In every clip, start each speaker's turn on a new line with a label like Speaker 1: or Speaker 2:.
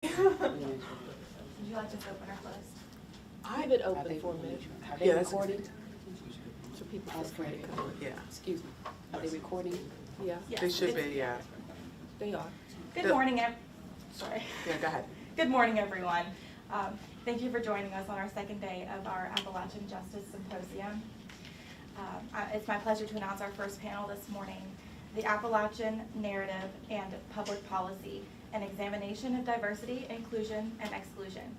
Speaker 1: Would you like to open or close?
Speaker 2: I have it open for a minute.
Speaker 3: Are they recording?
Speaker 2: So people
Speaker 3: Ask
Speaker 2: can
Speaker 3: for it to come.
Speaker 4: Yeah,
Speaker 3: Excuse me. Are they recording?
Speaker 2: Yeah,
Speaker 1: Yes,
Speaker 4: they should
Speaker 1: it's-
Speaker 4: be, yeah.
Speaker 2: they are.
Speaker 1: Good morning, sorry.
Speaker 4: Yeah, go ahead.
Speaker 1: Good morning, everyone. Thank you for joining us on our second day of our Appalachian Justice Symposium. It's my pleasure to announce our first panel this morning, the Appalachian Narrative and Public Policy, an examination of diversity, inclusion, and exclusion.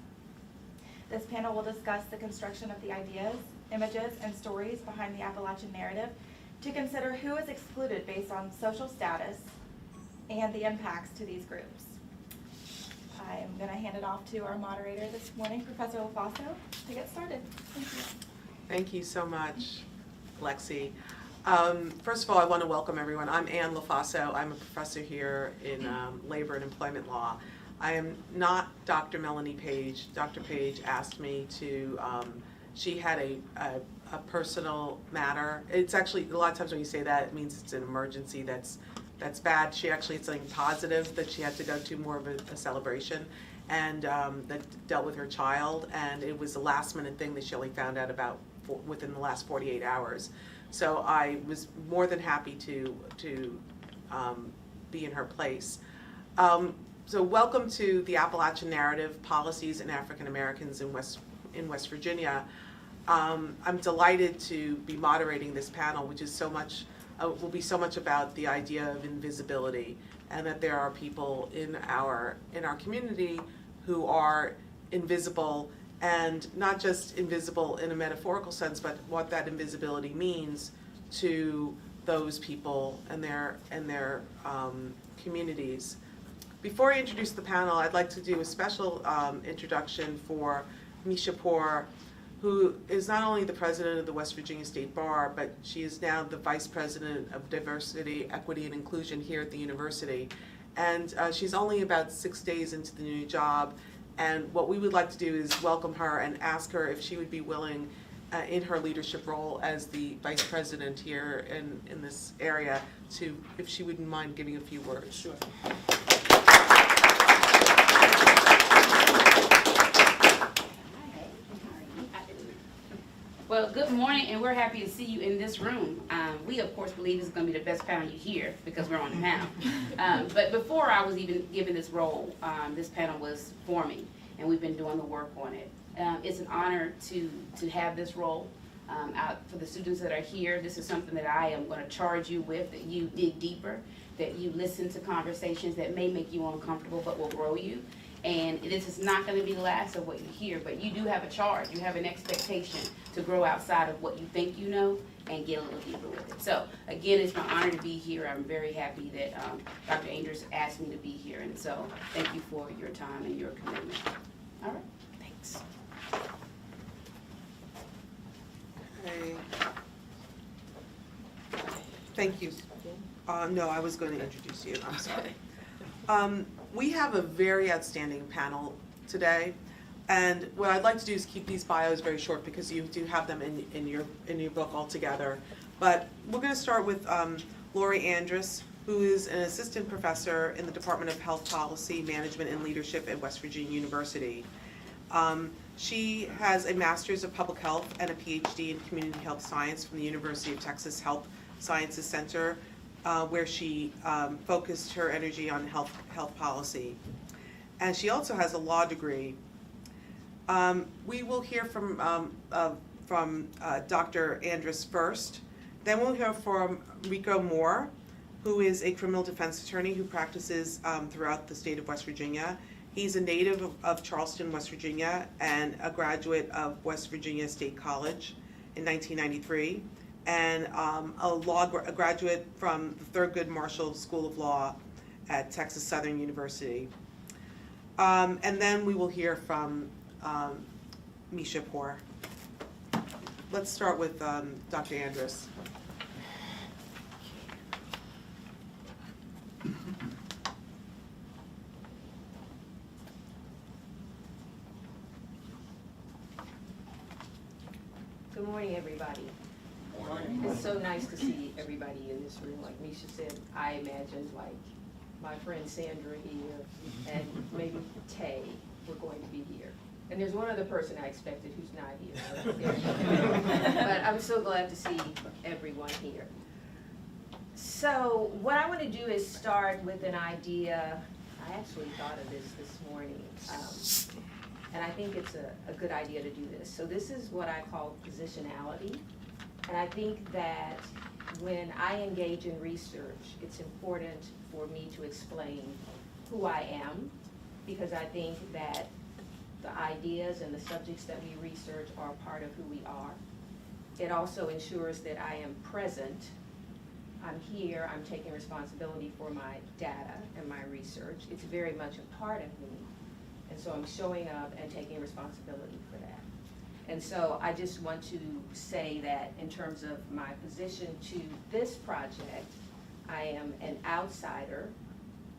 Speaker 1: This panel will discuss the construction of the ideas, images, and stories behind the Appalachian narrative to consider who is excluded based on social status and the impacts to these groups. I'm going to hand it off to our moderator this morning, Professor Lofaso, to get started. Thank you.
Speaker 4: Thank you so much, Lexi. First of all, I want to welcome everyone. I'm Ann Lofaso. I'm a professor here in labor and employment law. I am not Dr. Melanie Page. Dr. Page asked me to, she had a personal matter. It's actually, a lot of times when you say that, it means it's an emergency that's bad. She actually had something positive that she had to go to, more of a celebration, and that dealt with her child, and it was a last minute thing that she only found out about within the last 48 hours. So I was more than happy to be in her place. So welcome to the Appalachian Narrative, Policies in African Americans in West Virginia. I'm delighted to be moderating this panel, which is so much, will be so much about the idea of invisibility, and that there are people in our community who are invisible, and not just invisible in a metaphorical sense, but what that invisibility means to those people and their communities. Before I introduce the panel, I'd like to do a special introduction for Meshea Poore, who is not only the president of the West Virginia State Bar, but she is now the vice president of diversity, equity, and inclusion here at the university. And she's only about 6 days into the new job. And what we would like to do is welcome her and ask her if she would be willing, in her leadership role as the vice president here in this area, if she wouldn't mind giving a few words.
Speaker 3: Sure.
Speaker 5: Well, good morning, and we're happy to see you in this room. We, of course, believe this is going to be the best panel you hear because we're on the panel. But before I was even given this role, this panel was forming, and we've been doing the work on it. It's an honor to have this role. For the students that are here, this is something that I am going to charge you with, that you dig deeper, that you listen to conversations that may make you uncomfortable but will grow you. And this is not going to be the last of what you hear, but you do have a charge. You have an expectation to grow outside of what you think you know and get a little deeper with it. So, again, it's my honor to be here. I'm very happy that Dr. Andress asked me to be here, and so thank you for your time and your commitment. All right, thanks.
Speaker 4: Okay. Thank you. No, I was going to introduce you. I'm sorry. We have a very outstanding panel today, and what I'd like to do is keep these bios very short because you do have them in your book altogether. But we're going to start with Lauri Andress, who is an assistant professor in the Department of Health Policy, Management, and Leadership at West Virginia University. She has a Master's of Public Health and a PhD in Community Health Science from the University of Texas Health Sciences Center, where she focused her energy on health policy. And she also has a law degree. We will hear from Dr. Andress first. Then we'll hear from Rico Moore, who is a criminal defense attorney who practices throughout the state of West Virginia. He's a native of Charleston, West Virginia, and a graduate of West Virginia State College in 1993. And a graduate from the Thurgood Marshall School of Law at Texas Southern University. And then we will hear from Meshea Poore. Let's start with Dr. Andress.
Speaker 6: Good morning, everybody. It's so nice to see everybody in this room. Like Meshea said, I imagined like my friend Sandra here, and maybe Tay were going to be here. And there's one other person I expected who's not here. But I'm so glad to see everyone here. So what I want to do is start with an idea. I actually thought of this morning, and I think it's a good idea to do this. So this is what I call positionality, and I think that when I engage in research, it's important for me to explain who I am, because I think that the ideas and the subjects that we research are part of who we are. It also ensures that I am present. I'm here, I'm taking responsibility for my data and my research. It's very much a part of me. And so I'm showing up and taking responsibility for that. And so I just want to say that in terms of my position to this project, I am an outsider,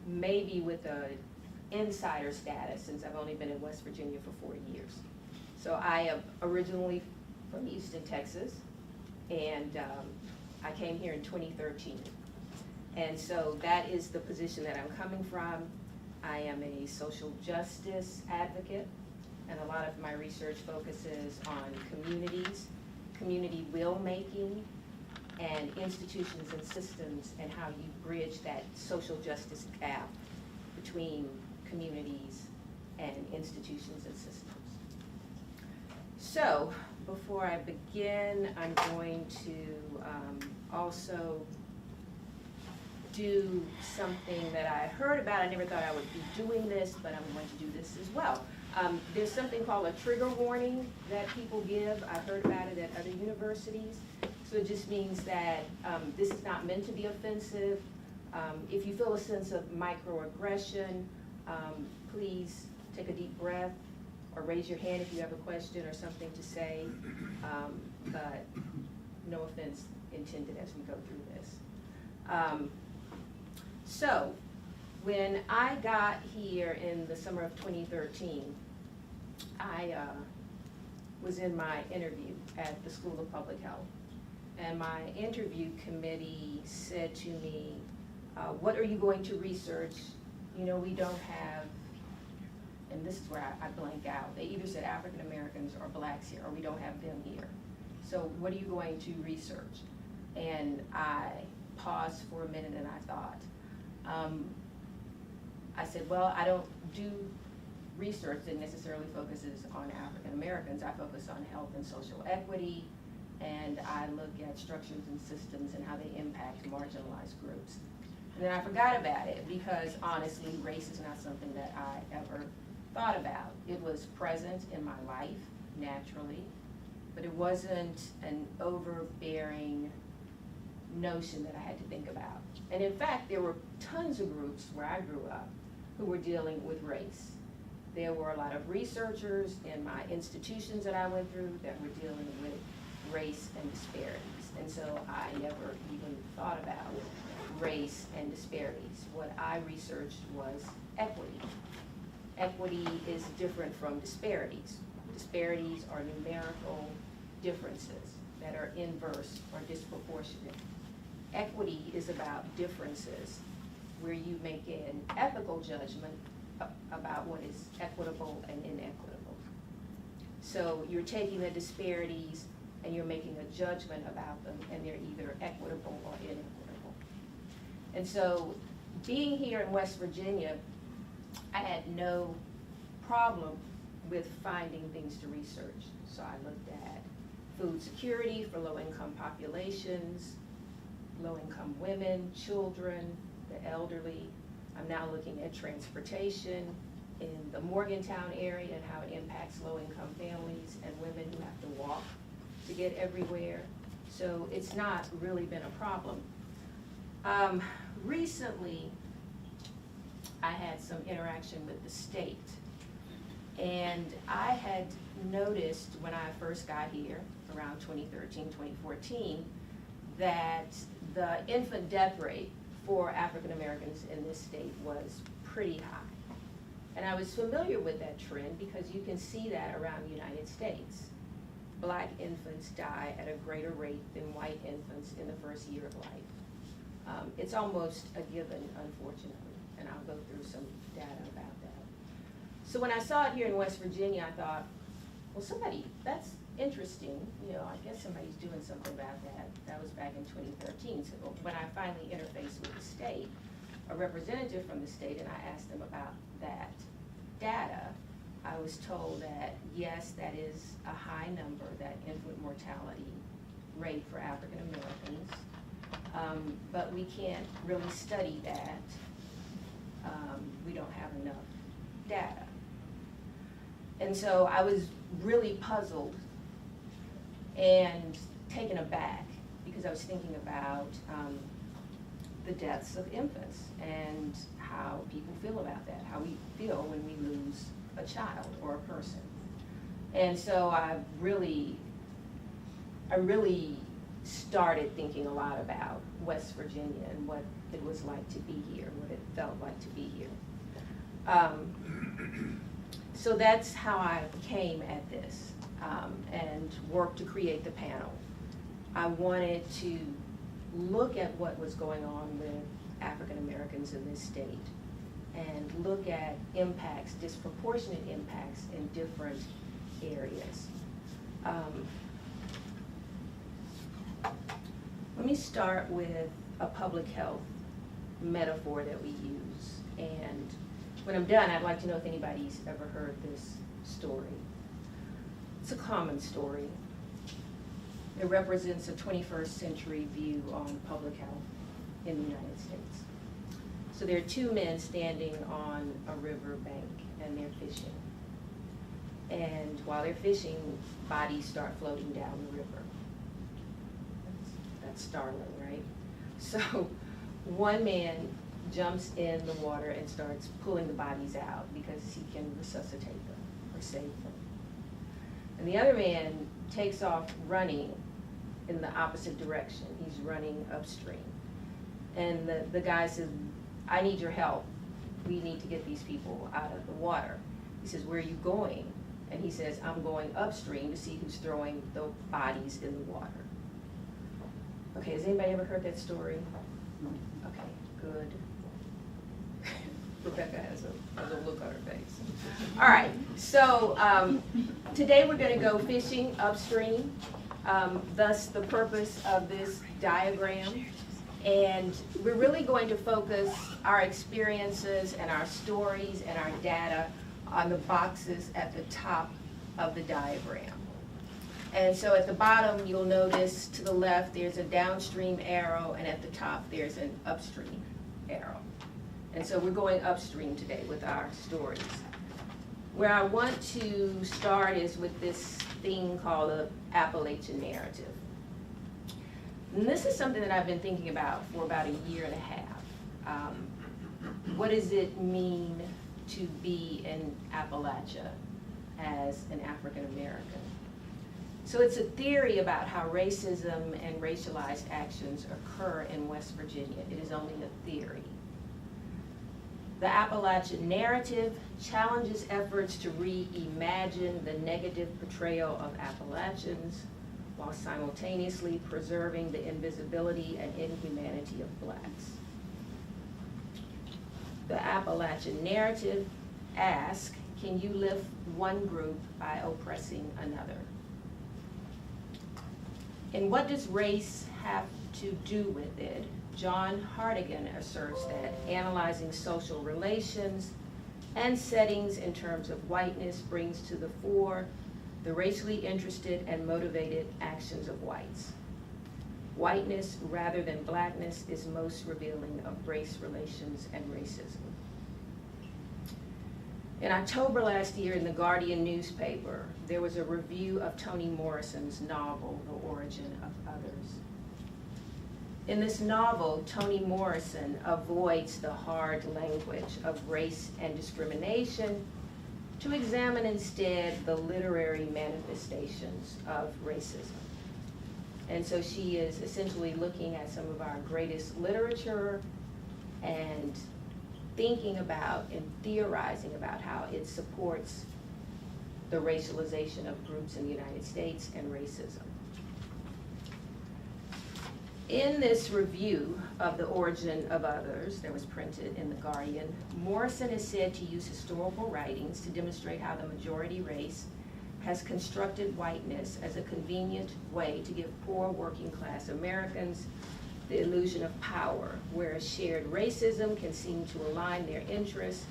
Speaker 6: maybe with an insider status, since I've only been in West Virginia for 4 years. So I am originally from Houston, Texas, and I came here in 2013. And so that is the position that I'm coming from. I am a social justice advocate, and a lot of my research focuses on communities, community will making, and institutions and systems, and how you bridge that social justice gap between communities and institutions and systems. So, before I begin, I'm going to also do something that I heard about. I never thought I would be doing this, but I'm going to do this as well. There's something called a trigger warning that people give. I've heard about it at other universities. So it just means that this is not meant to be offensive. If you feel a sense of microaggression, please take a deep breath or raise your hand if you have a question or something to say, but no offense intended as we go through this. So when I got here in the summer of 2013, I was in my interview at the School of Public Health, and my interview committee said to me, what are you going to research? You know, we don't have, and this is where I blank out. They either said African Americans or blacks here, or we don't have them here. So what are you going to research? And I paused for a minute and I thought. I said, well, I don't do research that necessarily focuses on African Americans. I focus on health and social equity, and I look at structures and systems and how they impact marginalized groups. And then I forgot about it because honestly, race is not something that I ever thought about. It was present in my life, naturally, but it wasn't an overbearing notion that I had to think about. And in fact, there were tons of groups where I grew up who were dealing with race. There were a lot of researchers in my institutions that I went through that were dealing with race and disparities. And so I never even thought about race and disparities. What I researched was equity. Equity is different from disparities. Disparities are numerical differences that are inverse or disproportionate. Equity is about differences where you make an ethical judgment about what is equitable and inequitable. So you're taking the disparities and you're making a judgment about them, and they're either equitable or inequitable. And so being here in West Virginia, I had no problem with finding things to research. So I looked at food security for low-income populations, low-income women, children, the elderly. I'm now looking at transportation in the Morgantown area and how it impacts low-income families and women who have to walk to get everywhere. So it's not really been a problem. Recently, I had some interaction with the state, and I had noticed when I first got here around 2013, 2014, that the infant death rate for African Americans in this state was pretty high. And I was familiar with that trend because you can see that around the United States. Black infants die at a greater rate than white infants in the first year of life. It's almost a given, unfortunately. and I'll go through some data about that. So when I saw it here in West Virginia, I thought, well, that's interesting, I guess somebody's doing something about that. That was back in 2013. So when I finally interfaced with the state, a representative from the state, and I asked them about that data, I was told that, yes, that is a high number, that infant mortality rate for African Americans, but we can't really study that. We don't have enough data. And so I was really puzzled and taken aback because I was thinking about the deaths of infants and how people feel about that, how we feel when we lose a child or a person. And so I really started thinking a lot about West Virginia and what it was like to be here, what it felt like to be here. So that's how I came at this and worked to create the panel. I wanted to look at what was going on with African Americans in this state and look at impacts, disproportionate impacts in different areas. Let me start with a public health metaphor that we use. And when I'm done, I'd like to know if anybody's ever heard this story. It's a common story. It represents a 21st century view on public health in the United States. So there are two men standing on a river bank and they're fishing. And while they're fishing, bodies start floating down the river. That's startling, right? So one man jumps in the water and starts pulling the bodies out because he can resuscitate them or save them. And the other man takes off running in the opposite direction. He's running upstream. And the guy says, I need your help. We need to get these people out of the water. He says, where are you going? And he says, I'm going upstream to see who's throwing the bodies in the water. Okay, has anybody ever heard that story? Okay, good. Rebecca has a look on her face. All right, so today we're going to go fishing upstream, thus the purpose of this diagram. And we're really going to focus our experiences and our stories and our data on the boxes at the top of the diagram. And so at the bottom, you'll notice to the left, there's a downstream arrow, and at the top, there's an upstream arrow. And so we're going upstream today with our stories. Where I want to start is with this thing called the Appalachian Narrative. And this is something that I've been thinking about for about a year and a half. What does it mean to be in Appalachia as an African American? So it's a theory about how racism and racialized actions occur in West Virginia. It is only a theory. The Appalachian Narrative challenges efforts to reimagine the negative portrayal of Appalachians while simultaneously preserving the invisibility and inhumanity of blacks. The Appalachian Narrative asks, can you lift one group by oppressing another? And what does race have to do with it? John Hartigan asserts that analyzing social relations and settings in terms of whiteness brings to the fore the racially interested and motivated actions of whites. Whiteness rather than blackness is most revealing of race relations and racism. In October last year in the Guardian newspaper, there was a review of Toni Morrison's novel, The Origin of Others. In this novel, Toni Morrison avoids the hard language of race and discrimination to examine instead the literary manifestations of racism. And so she is essentially looking at some of our greatest literature and thinking about and theorizing about how it supports the racialization of groups in the United States and racism. In this review of The Origin of Others that was printed in The Guardian, Morrison is said to use historical writings to demonstrate how the majority race has constructed whiteness as a convenient way to give poor working class Americans the illusion of power, whereas shared racism can seem to align their interests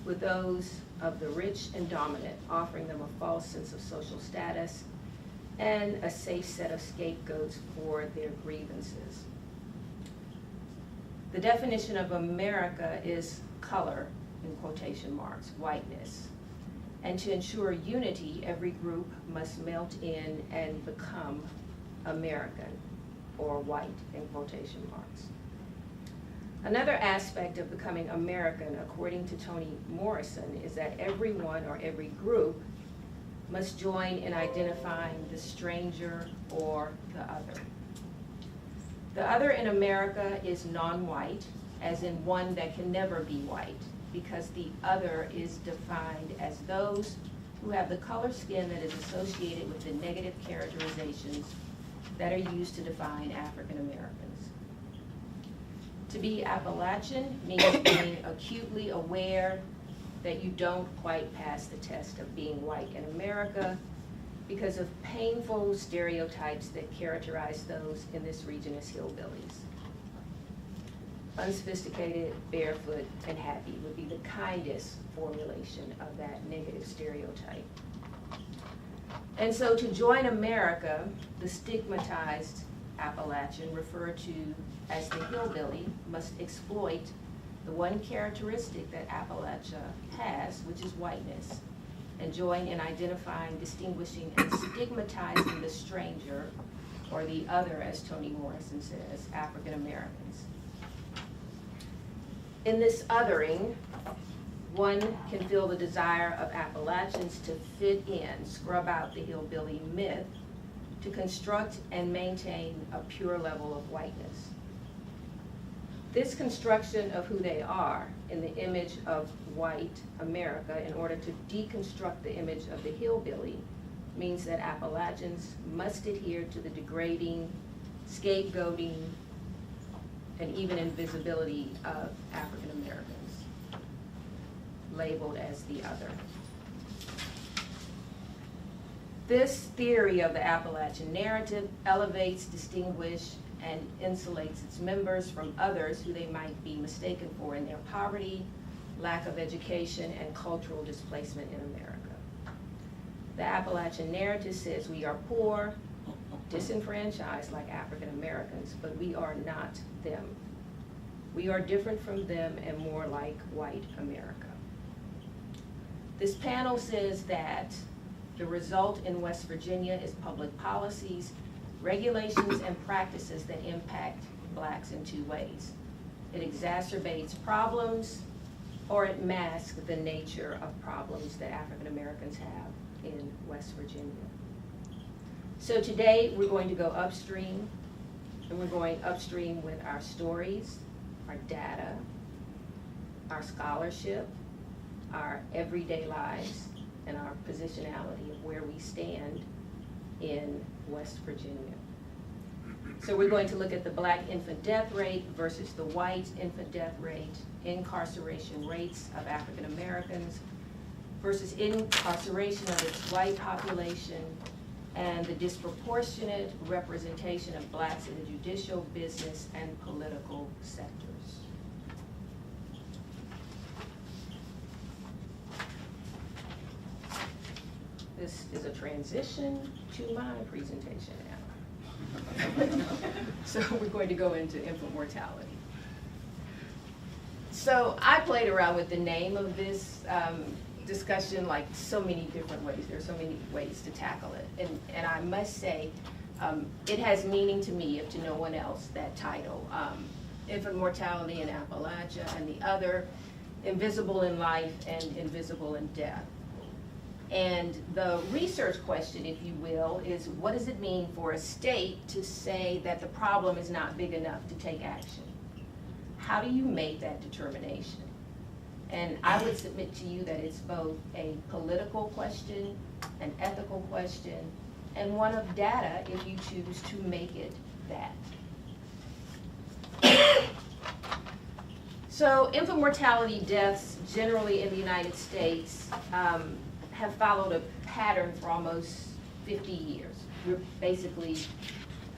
Speaker 6: with those of the rich and dominant, offering them a false sense of social status and a safe set of scapegoats for their grievances. The definition of America is color, in quotation marks, whiteness. And to ensure unity, every group must melt in and become American, or white, in quotation marks. Another aspect of becoming American, according to Toni Morrison, is that everyone or every group must join in identifying the stranger or the other. The other in America is non-white, as in one that can never be white, because the other is defined as those who have the color skin that is associated with the negative characterizations that are used to define African Americans. To be Appalachian means being acutely aware that you don't quite pass the test of being white in America because of painful stereotypes that characterize those in this region as hillbillies. Unsophisticated, barefoot, and happy would be the kindest formulation of that negative stereotype. And so to join America, the stigmatized Appalachian, referred to as the hillbilly, must exploit the one characteristic that Appalachia has, which is whiteness, and join in identifying, distinguishing, and stigmatizing the stranger, or the other, as Toni Morrison says, African Americans. In this othering, one can feel the desire of Appalachians to fit in, scrub out the hillbilly myth, to construct and maintain a pure level of whiteness. This construction of who they are in the image of white America in order to deconstruct the image of the hillbilly means that Appalachians must adhere to the degrading, scapegoating, and even invisibility of African Americans, labeled as the other. This theory of the Appalachian narrative elevates, distinguishes, and insulates its members from others who they might be mistaken for in their poverty, lack of education, and cultural displacement in America. The Appalachian narrative says we are poor, disenfranchised like African Americans, but we are not them. We are different from them and more like white America. This panel says that the result in West Virginia is public policies, regulations, and practices that impact blacks in two ways. It exacerbates problems, or it masks the nature of problems that African Americans have in West Virginia. So today we're going to go upstream, and we're going upstream with our stories, our data, our scholarship, our everyday lives, and our positionality of where we stand in West Virginia. So we're going to look at the black infant death rate versus the white infant death rate, incarceration rates of African Americans versus incarceration of its white population, and the disproportionate representation of blacks in the judicial, business, and political sectors. This is a transition to my presentation now. So we're going to go into infant mortality. So I played around with the name of this discussion like so many different ways. There are so many ways to tackle it. And I must say, it has meaning to me, if to no one else, that title. Infant mortality in Appalachia, and the other, invisible in life and invisible in death. And the research question, if you will, is what does it mean for a state to say that the problem is not big enough to take action? How do you make that determination? And I would submit to you that it's both a political question, an ethical question, and one of data if you choose to make it that. So infant mortality deaths generally in the United States have followed a pattern for almost 50 years. We're basically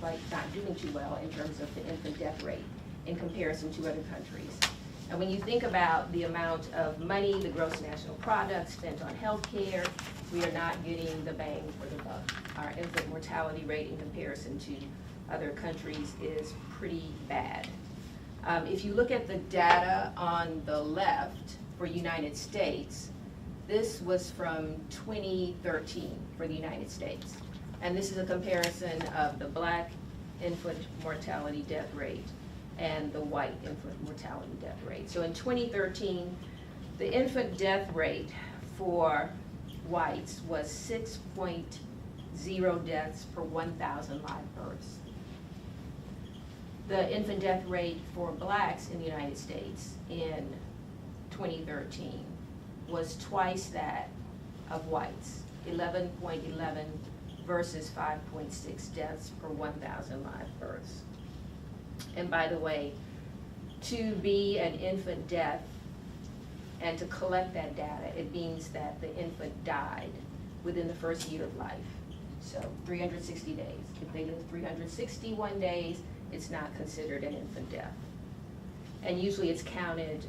Speaker 6: like not doing too well in terms of the infant death rate in comparison to other countries. And when you think about the amount of money, the gross national product spent on healthcare, we are not getting the bang for the buck. Our infant mortality rate in comparison to other countries is pretty bad. If you look at the data on the left for United States, this was from 2013 for the United States. And this is a comparison of the black infant mortality death rate and the white infant mortality death rate. So in 2013, the infant death rate for whites was 6.0 deaths per 1,000 live births. The infant death rate for blacks in the United States in 2013 was twice that of whites, 11.11 versus 5.6 deaths per 1,000 live births. And by the way, to be an infant death and to collect that data, it means that the infant died within the first year of life. So 360 days. If they live 361 days, it's not considered an infant death. And usually it's counted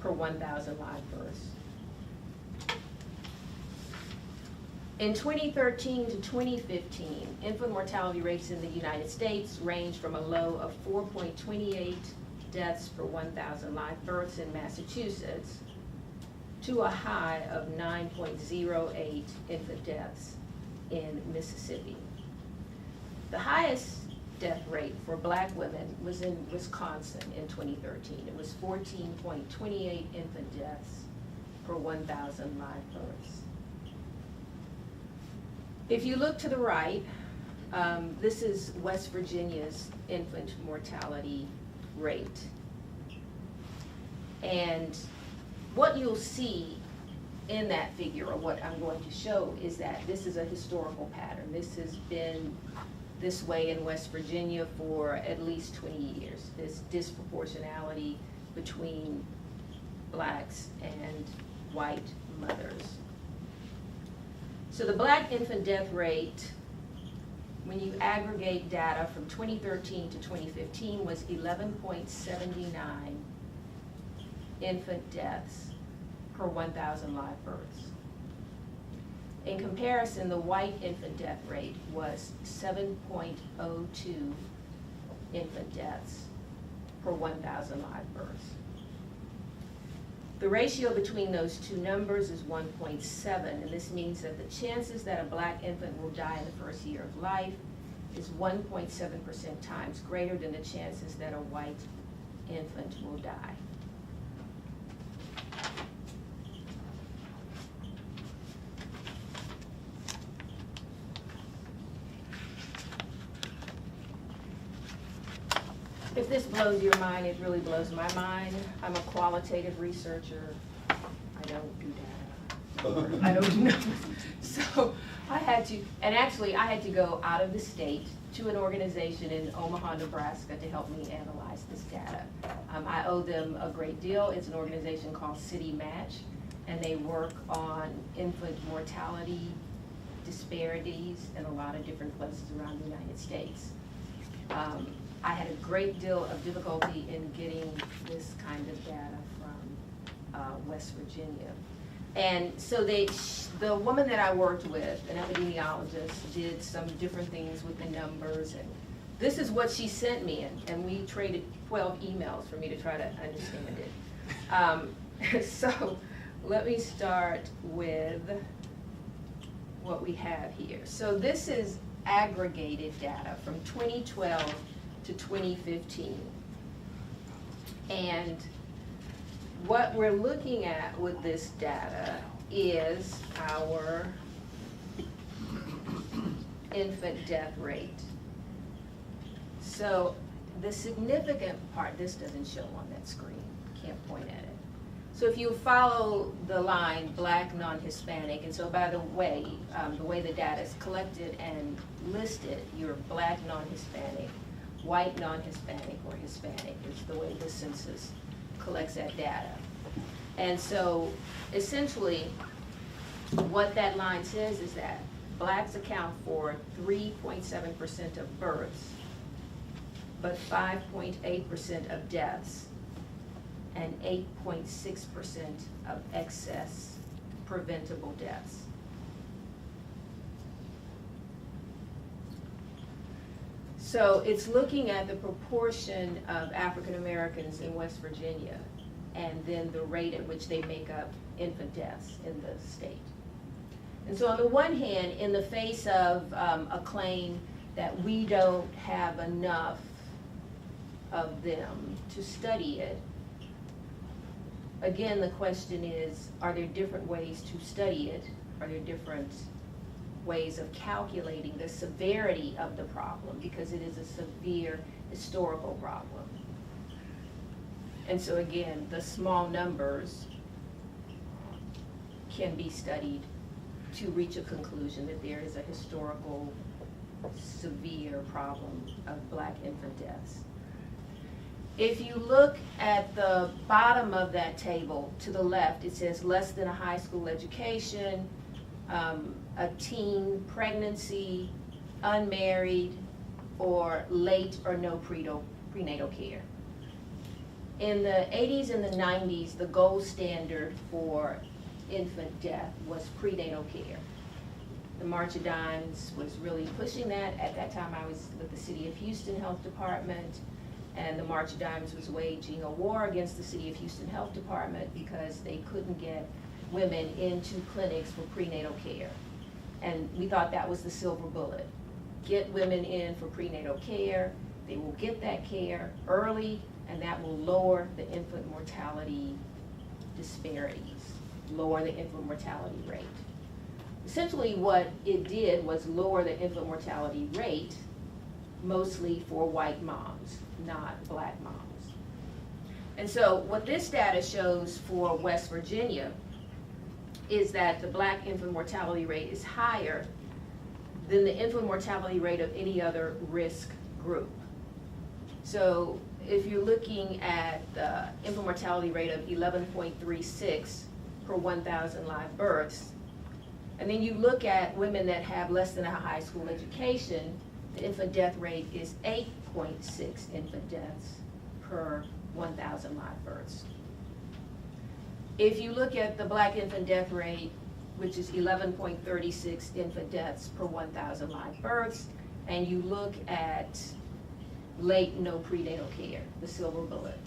Speaker 6: per 1,000 live births. In 2013 to 2015, infant mortality rates in the United States ranged from a low of 4.28 deaths per 1,000 live births in Massachusetts to a high of 9.08 infant deaths in Mississippi. The highest death rate for black women was in Wisconsin in 2013. It was 14.28 infant deaths per 1,000 live births. If you look to the right, this is West Virginia's infant mortality rate. And what you'll see in that figure, or what I'm going to show, is that this is a historical pattern. This has been this way in West Virginia for at least 20 years, this disproportionality between blacks and white mothers. So the black infant death rate, when you aggregate data from 2013 to 2015, was 11.79 infant deaths per 1,000 live births. In comparison, the white infant death rate was 7.02 infant deaths per 1,000 live births. The ratio between those two numbers is 1.7, and this means that the chances that a black infant will die in the first year of life is 1.7% times greater than the chances that a white infant will die. If this blows your mind, it really blows my mind. I'm a qualitative researcher. I don't do data. I don't do numbers. So I had to, and actually I had to go out of the state to an organization in Omaha, Nebraska to help me analyze this data. I owe them a great deal. It's an organization called City Match, and they work on infant mortality disparities in a lot of different places around the United States. I had a great deal of difficulty in getting this kind of data from West Virginia. And so the woman that I worked with, an epidemiologist, did some different things with the numbers, and this is what she sent me, and we traded 12 emails for me to try to understand it. So let me start with what we have here. So this is aggregated data from 2012 to 2015. And what we're looking at with this data is our infant death rate. So the significant part, this doesn't show on that screen, can't point at it. So if you follow the line black, non-Hispanic, and so by the way the data is collected and listed, you're black, non-Hispanic, white, non-Hispanic, or Hispanic is the way the census collects that data. And so essentially, what that line says is that blacks account for 3.7% of births, but 5.8% of deaths, and 8.6% of excess preventable deaths. So it's looking at the proportion of African Americans in West Virginia and then the rate at which they make up infant deaths in the state. And so on the one hand, in the face of a claim that we don't have enough of them to study it, again, the question is, are there different ways to study it? Are there different ways of calculating the severity of the problem, because it is a severe historical problem? And so again, the small numbers can be studied to reach a conclusion that there is a historical severe problem of black infant deaths. If you look at the bottom of that table to the left, it says less than a high school education, a teen pregnancy, unmarried, or late or no prenatal care. In the 80s and the 90s, the gold standard for infant death was prenatal care. The March of Dimes was really pushing that. At that time, I was with the City of Houston Health Department, and the March of Dimes was waging a war against the City of Houston Health Department because they couldn't get women into clinics for prenatal care. And we thought that was the silver bullet. Get women in for prenatal care, they will get that care early, and that will lower the infant mortality disparities, lower the infant mortality rate. Essentially what it did was lower the infant mortality rate, mostly for white moms, not black moms. And so what this data shows for West Virginia is that the black infant mortality rate is higher than the infant mortality rate of any other risk group. So if you're looking at the infant mortality rate of 11.36 per 1,000 live births, and then you look at women that have less than a high school education, the infant death rate is 8.6 infant deaths per 1,000 live births. If you look at the black infant death rate, which is 11.36 infant deaths per 1,000 live births, and you look at late no prenatal care, the silver bullet,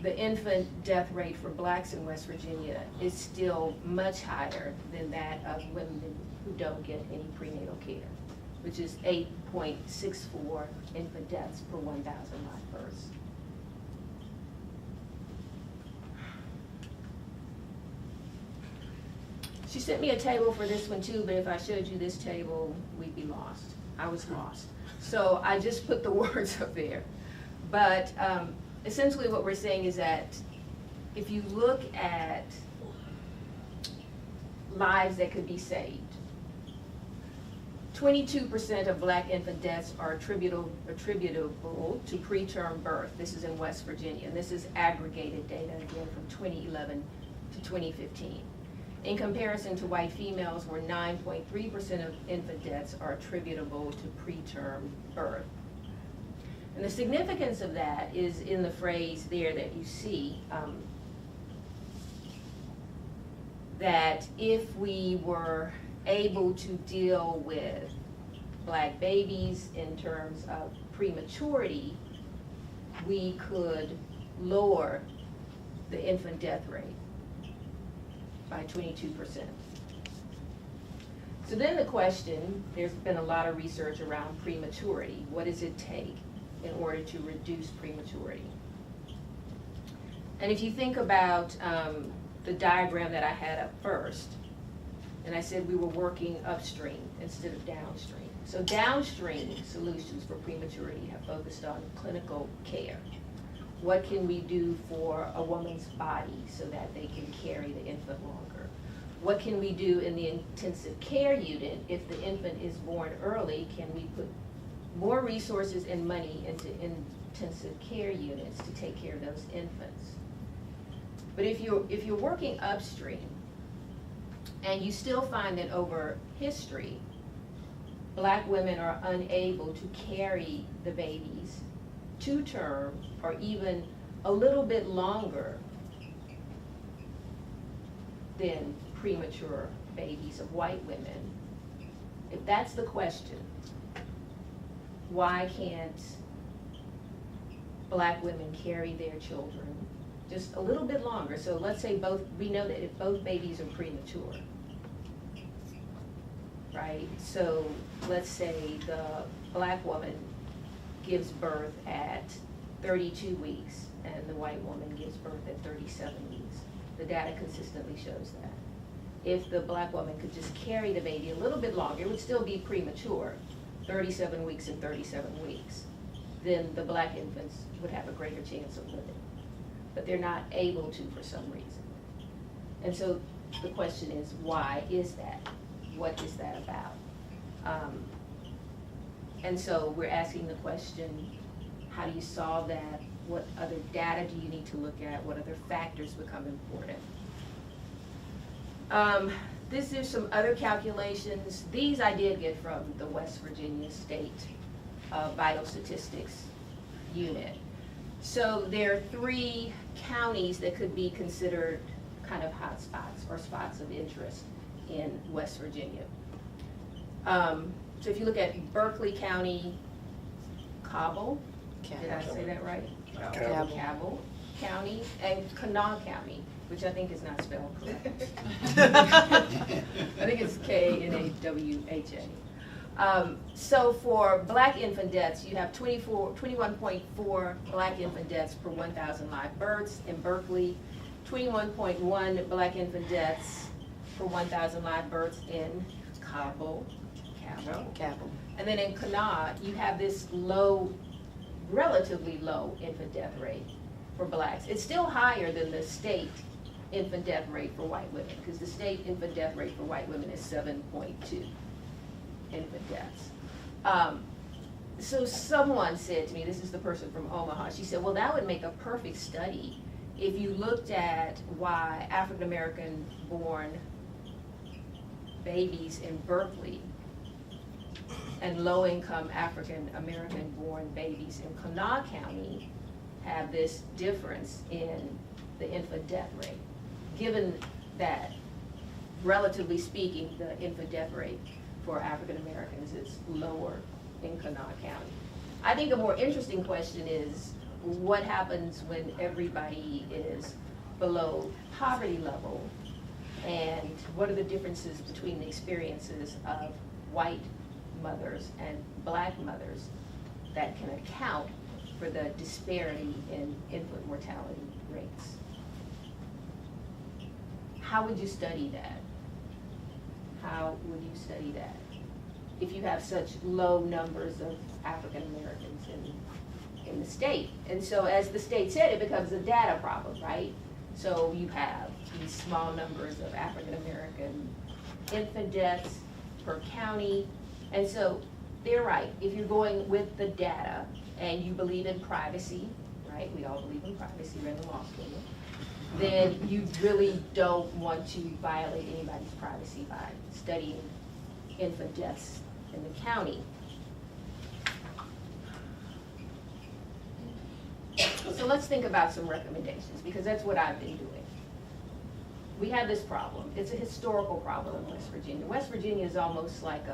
Speaker 6: the infant death rate for blacks in West Virginia is still much higher than that of women who don't get any prenatal care, which is 8.64 infant deaths per 1,000 live births. She sent me a table for this one too, but if I showed you this table, we'd be lost. I was lost. So I just put the words up there. But essentially what we're saying is that if you look at lives that could be saved, 22% of black infant deaths are attributable to preterm birth. This is in West Virginia, and this is aggregated data again from 2011 to 2015. In comparison to white females, where 9.3% of infant deaths are attributable to preterm birth. And the significance of that is in the phrase there that you see, that if we were able to deal with black babies in terms of prematurity, we could lower the infant death rate by 22%. So then the question, there's been a lot of research around prematurity. What does it take in order to reduce prematurity? And if you think about the diagram that I had up first, and I said we were working upstream instead of downstream. So downstream solutions for prematurity have focused on clinical care. What can we do for a woman's body so that they can carry the infant longer? What can we do in the intensive care unit if the infant is born early? Can we put more resources and money into intensive care units to take care of those infants. But if you're working upstream, and you still find that over history, Black women are unable to carry the babies to term or even a little bit longer than premature babies of white women. If that's the question, why can't Black women carry their children just a little bit longer? So let's say we know that if both babies are premature, right? So let's say the Black woman gives birth at 32 weeks and the white woman gives birth at 37 weeks. The data consistently shows that. If the Black woman could just carry the baby a little bit longer, it would still be premature, 37 weeks and 37 weeks, then the Black infants would have a greater chance of living. But they're not able to for some reason. And so the question is, why is that? What is that about? And so we're asking the question, how do you solve that? What other data do you need to look at? What other factors become important? This is some other calculations. These I did get from the West Virginia State Vital Statistics Unit. So there are 3 counties that could be considered kind of hot spots or spots of interest in West Virginia. So if you look at Berkeley County, Cabell, did I say that right? Cabell County, and Kanawha County, which I think is not spelled correctly. I think it's Knawha. So for Black infant deaths, you have 21.4 Black infant deaths per 1,000 live births in Berkeley, 21.1 Black infant deaths per 1,000 live births in Cabell. And then in Kanawha, you have this low, relatively low infant death rate for Blacks. It's still higher than the state infant death rate for white women, because the state infant death rate for white women is 7.2 infant deaths. So someone said to me, this is the person from Omaha, she said, well, that would make a perfect study if you looked at why African American born babies in Berkeley and low-income African American born babies in Kanawha County have this difference in the infant death rate, given that, relatively speaking, the infant death rate for African Americans is lower in Kanawha County. I think a more interesting question is, what happens when everybody is below poverty level, and what are the differences between the experiences of white mothers and Black mothers that can account for the disparity in infant mortality rates? How would you study that? How would you study that if you have such low numbers of African Americans in the state? And so as the state said, it becomes a data problem, right? So you have these small numbers of African American infant deaths per county. And so they're right. If you're going with the data and you believe in privacy, right? We all believe in privacy, we're in the law school. Then you really don't want to violate anybody's privacy by studying infant deaths in the county. So let's think about some recommendations, because that's what I've been doing. We have this problem. It's a historical problem in West Virginia. West Virginia is almost like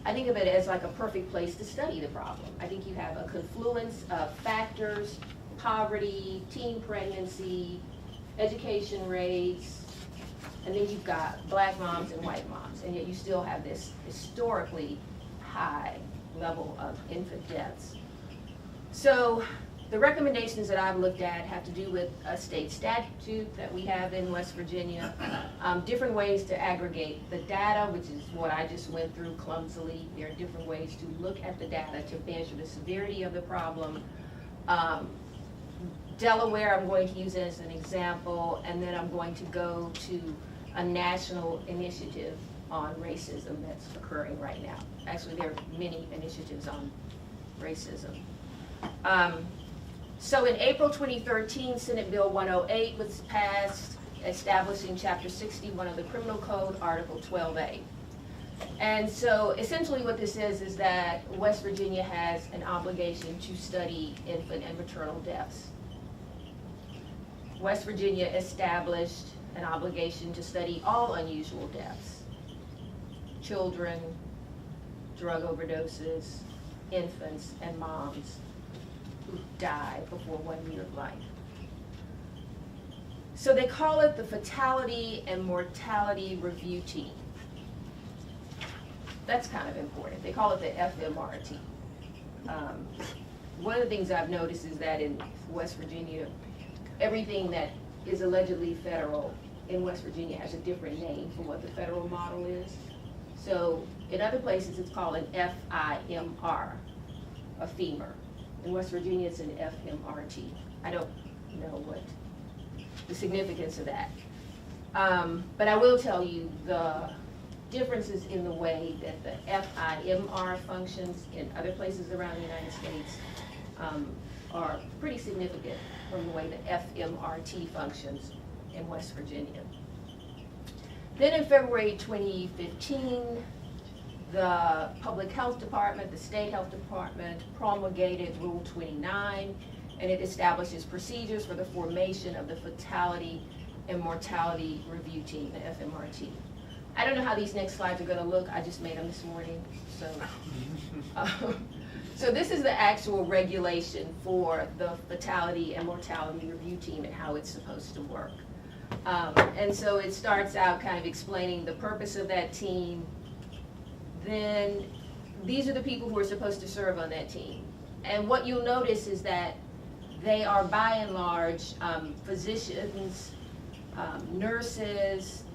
Speaker 6: I think of it as like a perfect place to study the problem. I think you have a confluence of factors: poverty, teen pregnancy, education rates, and then you've got Black moms and white moms, and yet you still have this historically high level of infant deaths. So the recommendations that I've looked at have to do with a state statute that we have in West Virginia, different ways to aggregate the data, which is what I just went through clumsily. There are different ways to look at the data to measure the severity of the problem. Delaware, I'm going to use as an example, and then I'm going to go to a national initiative on racism that's occurring right now. Actually, there are many initiatives on racism. So in April 2013, Senate Bill 108 was passed, establishing Chapter 61 of the Criminal Code, Article 12A. And so essentially what this is that West Virginia has an obligation to study infant and maternal deaths. West Virginia established an obligation to study all unusual deaths. Children, drug overdoses, infants, and moms who die before 1 year of life. So they call it the Fatality and Mortality Review Team. That's kind of important. They call it the FMRT. One of the things I've noticed is that in West Virginia, everything that is allegedly federal in West Virginia has a different name for what the federal model is. So in other places, it's called an FIMR, a femur. In West Virginia, it's an FMRT. I don't know what the significance of that. But I will tell you the differences in the way that the FIMR functions in other places around the United States are pretty significant from the way the FMRT functions in West Virginia. Then in February 2015, the Public Health Department, the State Health Department promulgated Rule 29, and it establishes procedures for the formation of the Fatality and Mortality Review Team, the FMRT. I don't know how these next slides are going to look. I just made them this morning. So this is the actual regulation for the Fatality and Mortality Review Team and how it's supposed to work. And so it starts out kind of explaining the purpose of that team. Then these are the people who are supposed to serve on that team. And what you'll notice is that they are by and large physicians, nurses,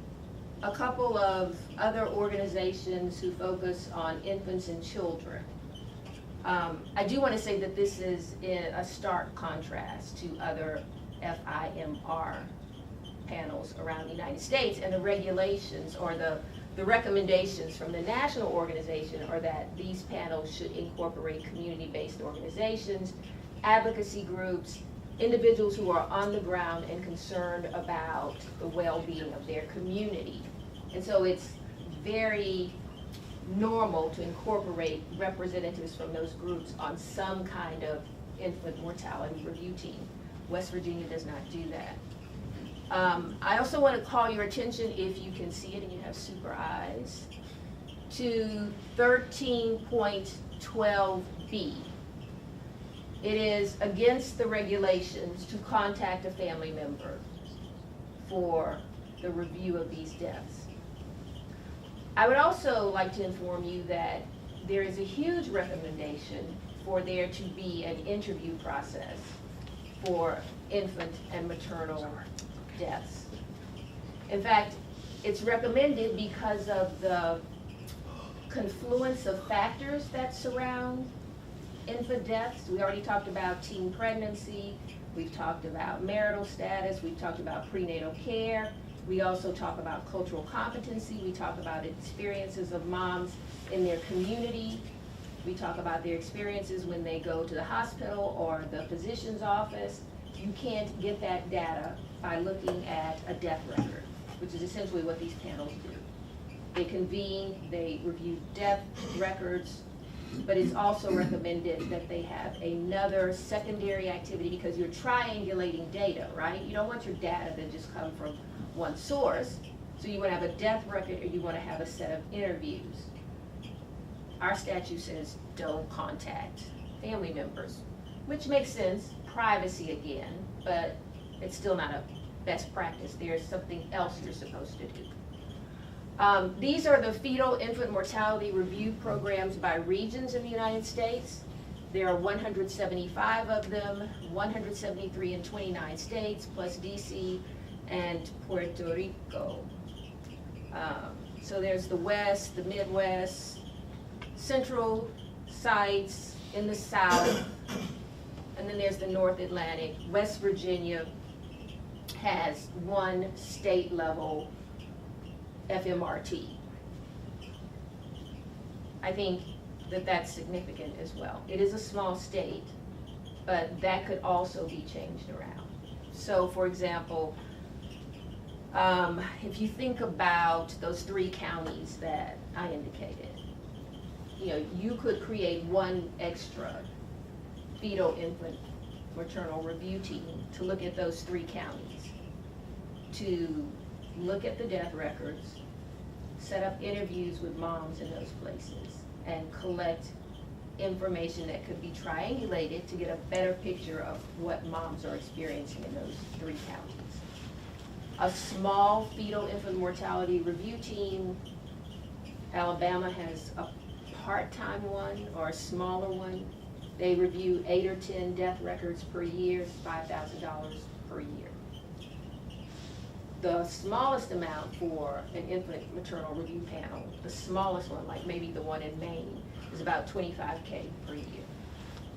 Speaker 6: a couple of other organizations who focus on infants and children. I do want to say that this is in a stark contrast to other FIMR panels around the United States, and the regulations or the recommendations from the national organization are that these panels should incorporate community-based organizations, advocacy groups, individuals who are on the ground and concerned about the well-being of their community. And so it's very normal to incorporate representatives from those groups on some kind of infant mortality review team. West Virginia does not do that. I also want to call your attention, if you can see it and you have super eyes, to 13.12B. It is against the regulations to contact a family member for the review of these deaths. I would also like to inform you that there is a huge recommendation for there to be an interview process for infant and maternal deaths. In fact, it's recommended because of the confluence of factors that surround infant deaths. We already talked about teen pregnancy, we've talked about marital status, we've talked about prenatal care, we also talk about cultural competency, we talk about experiences of moms in their community, we talk about their experiences when they go to the hospital or the physician's office. You can't get that data by looking at a death record, which is essentially what these panels do. They convene, they review death records, but it's also recommended that they have another secondary activity because you're triangulating data, right? You don't want your data to just come from one source. So you want to have a death record or you want to have a set of interviews. Our statute says don't contact family members, which makes sense, privacy again, but it's still not a best practice. There's something else you're supposed to do. These are the fetal infant mortality review programs by regions in the United States. There are 175 of them, 173 in 29 states, plus DC and Puerto Rico. So there's the West, the Midwest, central sites in the South, and then there's the North Atlantic. West Virginia has one state level FMRT. I think that that's significant as well. It is a small state, but that could also be changed around. So for example, if you think about those 3 counties that I indicated, you know, you could create one extra fetal infant maternal review team to look at those 3 counties, to look at the death records, set up interviews with moms in those places, and collect information that could be triangulated to get a better picture of what moms are experiencing in those 3 counties. A small fetal infant mortality review team, Alabama has a part-time one or a smaller one. They review 8 or 10 death records per year, it's $5,000 per year. The smallest amount for an infant maternal review panel, the smallest one, like maybe the one in Maine, is about $25K per year.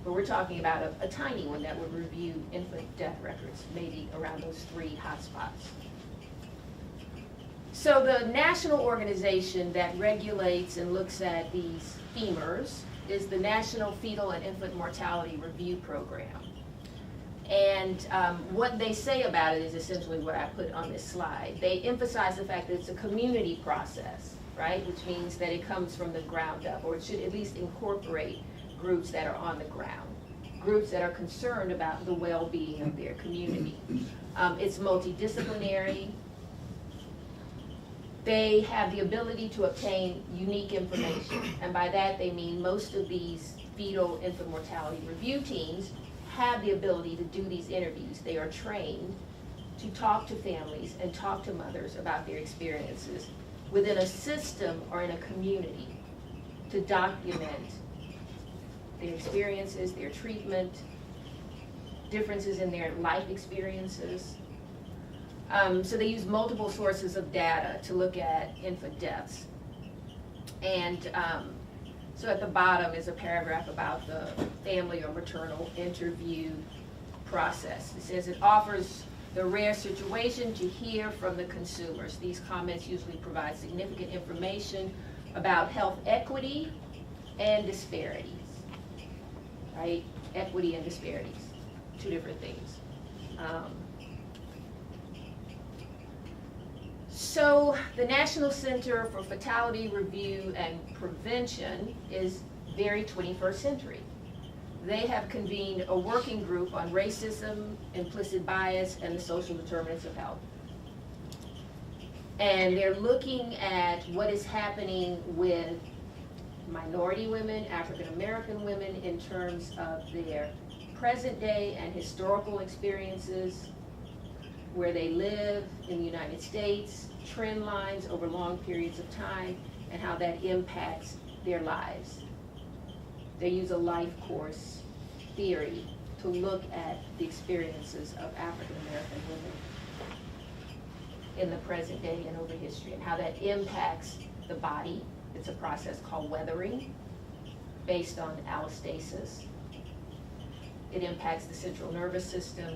Speaker 6: But we're talking about a tiny one that would review infant death records, maybe around those 3 hotspots. So the national organization that regulates and looks at these FEMRs is the National Fetal and Infant Mortality Review Program. And what they say about it is essentially what I put on this slide. They emphasize the fact that it's a community process, right? Which means that it comes from the ground up, or it should at least incorporate groups that are on the ground, groups that are concerned about the well-being of their community. It's multidisciplinary. They have the ability to obtain unique information, and by that they mean most of these fetal infant mortality review teams have the ability to do these interviews. They are trained to talk to families and talk to mothers about their experiences within a system or in a community to document their experiences, their treatment, differences in their life experiences. So they use multiple sources of data to look at infant deaths. And so at the bottom is a paragraph about the family or maternal interview process. It says it offers the rare situation to hear from the consumers. These comments usually provide significant information about health equity and disparities, right? Equity and disparities, 2 different things. So the National Center for Fatality Review and Prevention is very 21st century. They have convened a working group on racism, implicit bias, and the social determinants of health. And they're looking at what is happening with minority women, African American women, in terms of their present day and historical experiences, where they live in the United States, trend lines over long periods of time, and how that impacts their lives. They use a life course theory to look at the experiences of African American women in the present day and over history, and how that impacts the body. It's a process called weathering, based on allostasis. It impacts the central nervous system,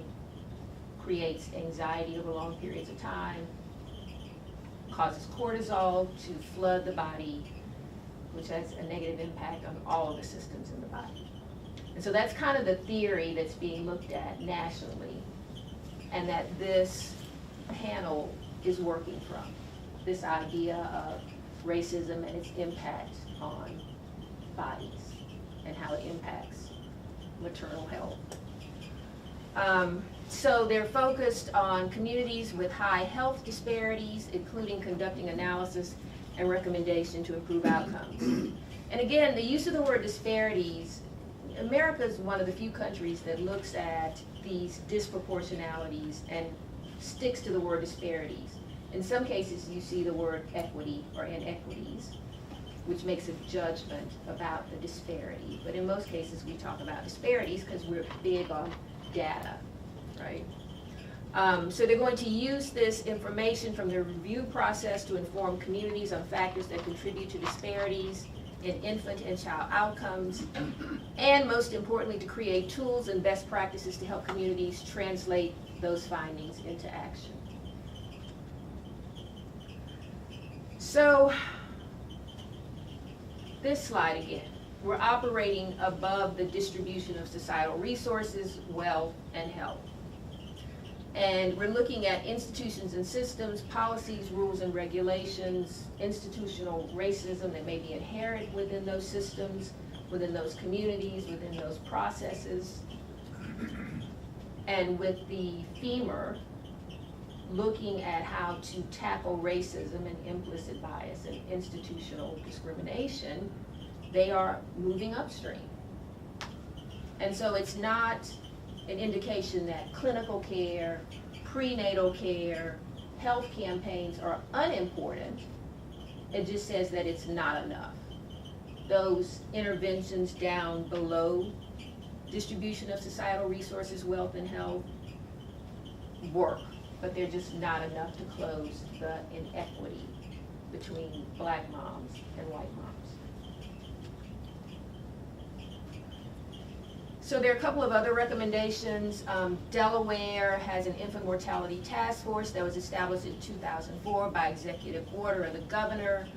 Speaker 6: creates anxiety over long periods of time, causes cortisol to flood the body, which has a negative impact on all of the systems in the body. And so that's kind of the theory that's being looked at nationally, and that this panel is working from, this idea of racism and its impact on bodies and how it impacts maternal health. So they're focused on communities with high health disparities, including conducting analysis and recommendation to improve outcomes. And again, the use of the word disparities, America is one of the few countries that looks at these disproportionalities and sticks to the word disparities. In some cases, you see the word equity or inequities, which makes a judgment about the disparity. But in most cases, we talk about disparities because we're big on data, right? So they're going to use this information from the review process to inform communities on factors that contribute to disparities in infant and child outcomes, and most importantly, to create tools and best practices to help communities translate those findings into action. So, this slide again. we're operating above the distribution of societal resources, wealth, and health. And we're looking at institutions and systems, policies, rules and regulations, institutional racism that may be inherent within those systems, within those communities, within those processes. And with the femur, looking at how to tackle racism and implicit bias and institutional discrimination, they are moving upstream. And so it's not an indication that clinical care, prenatal care, health campaigns are unimportant. It just says that it's not enough. Those interventions down below distribution of societal resources, wealth, and health work, but they're just not enough to close the inequity between black moms and white moms. So there are a couple of other recommendations. Delaware has an infant mortality task force that was established in 2004 by executive order of the governor.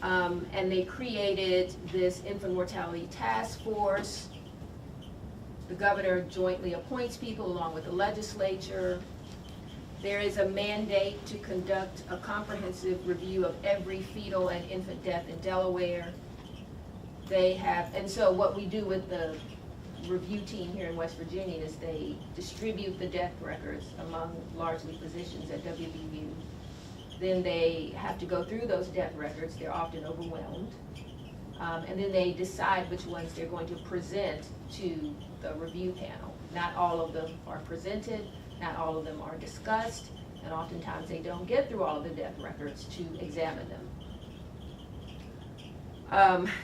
Speaker 6: And they created this infant mortality task force. The governor jointly appoints people along with the legislature. There is a mandate to conduct a comprehensive review of every fetal and infant death in Delaware. They have, and so what we do with the review team here in West Virginia is they distribute the death records among largely physicians at WVU. Then they have to go through those death records. They're often overwhelmed. And then they decide which ones they're going to present to the review panel. Not all of them are presented, not all of them are discussed, and oftentimes they don't get through all of the death records to examine them.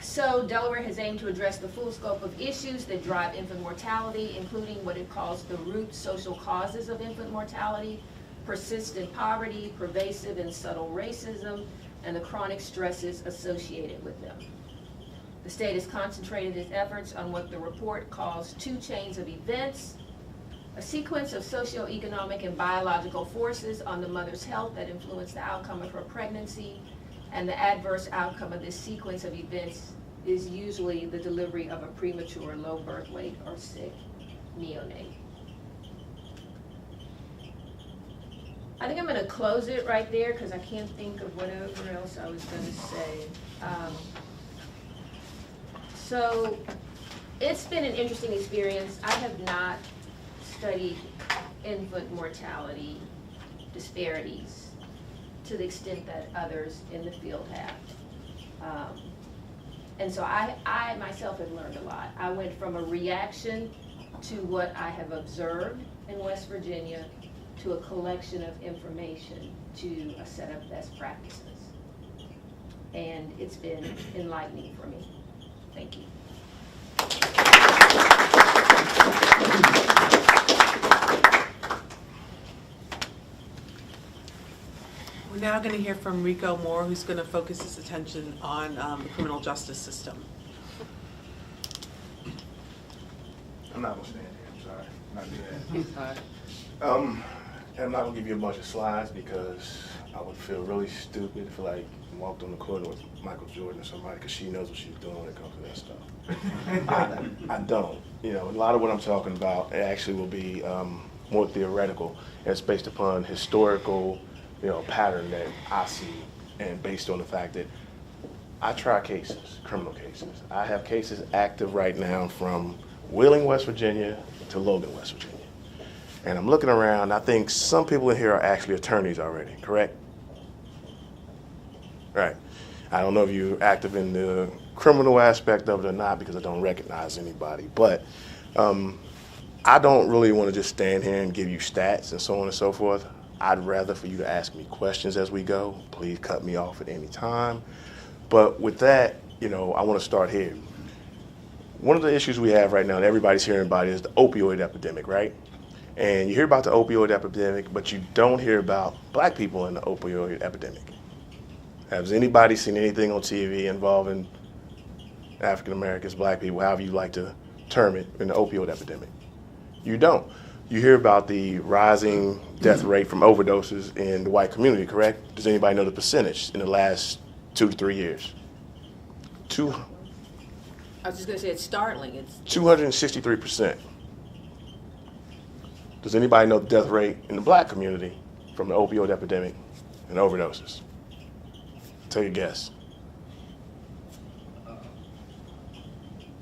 Speaker 6: So Delaware has aimed to address the full scope of issues that drive infant mortality, including what it calls the root social causes of infant mortality, persistent poverty, pervasive and subtle racism, and the chronic stresses associated with them. The state has concentrated its efforts on what the report calls 2 chains of events, a sequence of socioeconomic and biological forces on the mother's health that influence the outcome of her pregnancy, and the adverse outcome of this sequence of events is usually the delivery of a premature, low birth weight, or sick neonate. I think I'm going to close it right there because I can't think of whatever else I was going to say. So it's been an interesting experience. I have not studied infant mortality disparities to the extent that others in the field have. And so I myself have learned a lot. I went from a reaction to what I have observed in West Virginia to a collection of information to a set of best practices. And it's been enlightening for me. Thank you.
Speaker 4: We're now going to hear from Rico Moore, who's going to focus his attention on the criminal justice system.
Speaker 7: I'm not going to stand here, I'm sorry. I'm not doing that. And I'm not going to give you a bunch of slides because I would feel really stupid if I walked on the corner with Michael Jordan or somebody because she knows what she's doing when it comes to that stuff. I don't. You know, a lot of what I'm talking about actually will be more theoretical, and it's based upon historical, pattern that I see, and based on the fact that I try cases, criminal cases. I have cases active right now from Wheeling, West Virginia to Logan, West Virginia. And I'm looking around, I think some people in here are actually attorneys already, correct? Right. I don't know if you're active in the criminal aspect of it or not because I don't recognize anybody, but I don't really want to just stand here and give you stats and so on and so forth. I'd rather for you to ask me questions as we go. Please cut me off at any time. But with that, I want to start here. One of the issues we have right now that everybody's hearing about is the opioid epidemic, right? And you hear about the opioid epidemic, but you don't hear about black people in the opioid epidemic. Has anybody seen anything on TV involving African Americans, black people, however you like to term it, in the opioid epidemic? You don't. You hear about the rising death rate from overdoses in the white community, correct? Does anybody know the percentage in the last 2 to 3 years?
Speaker 2: I was just gonna say, it's startling, it's.
Speaker 7: 263%. Does anybody know the death rate in the black community from the opioid epidemic and overdoses? Take a guess.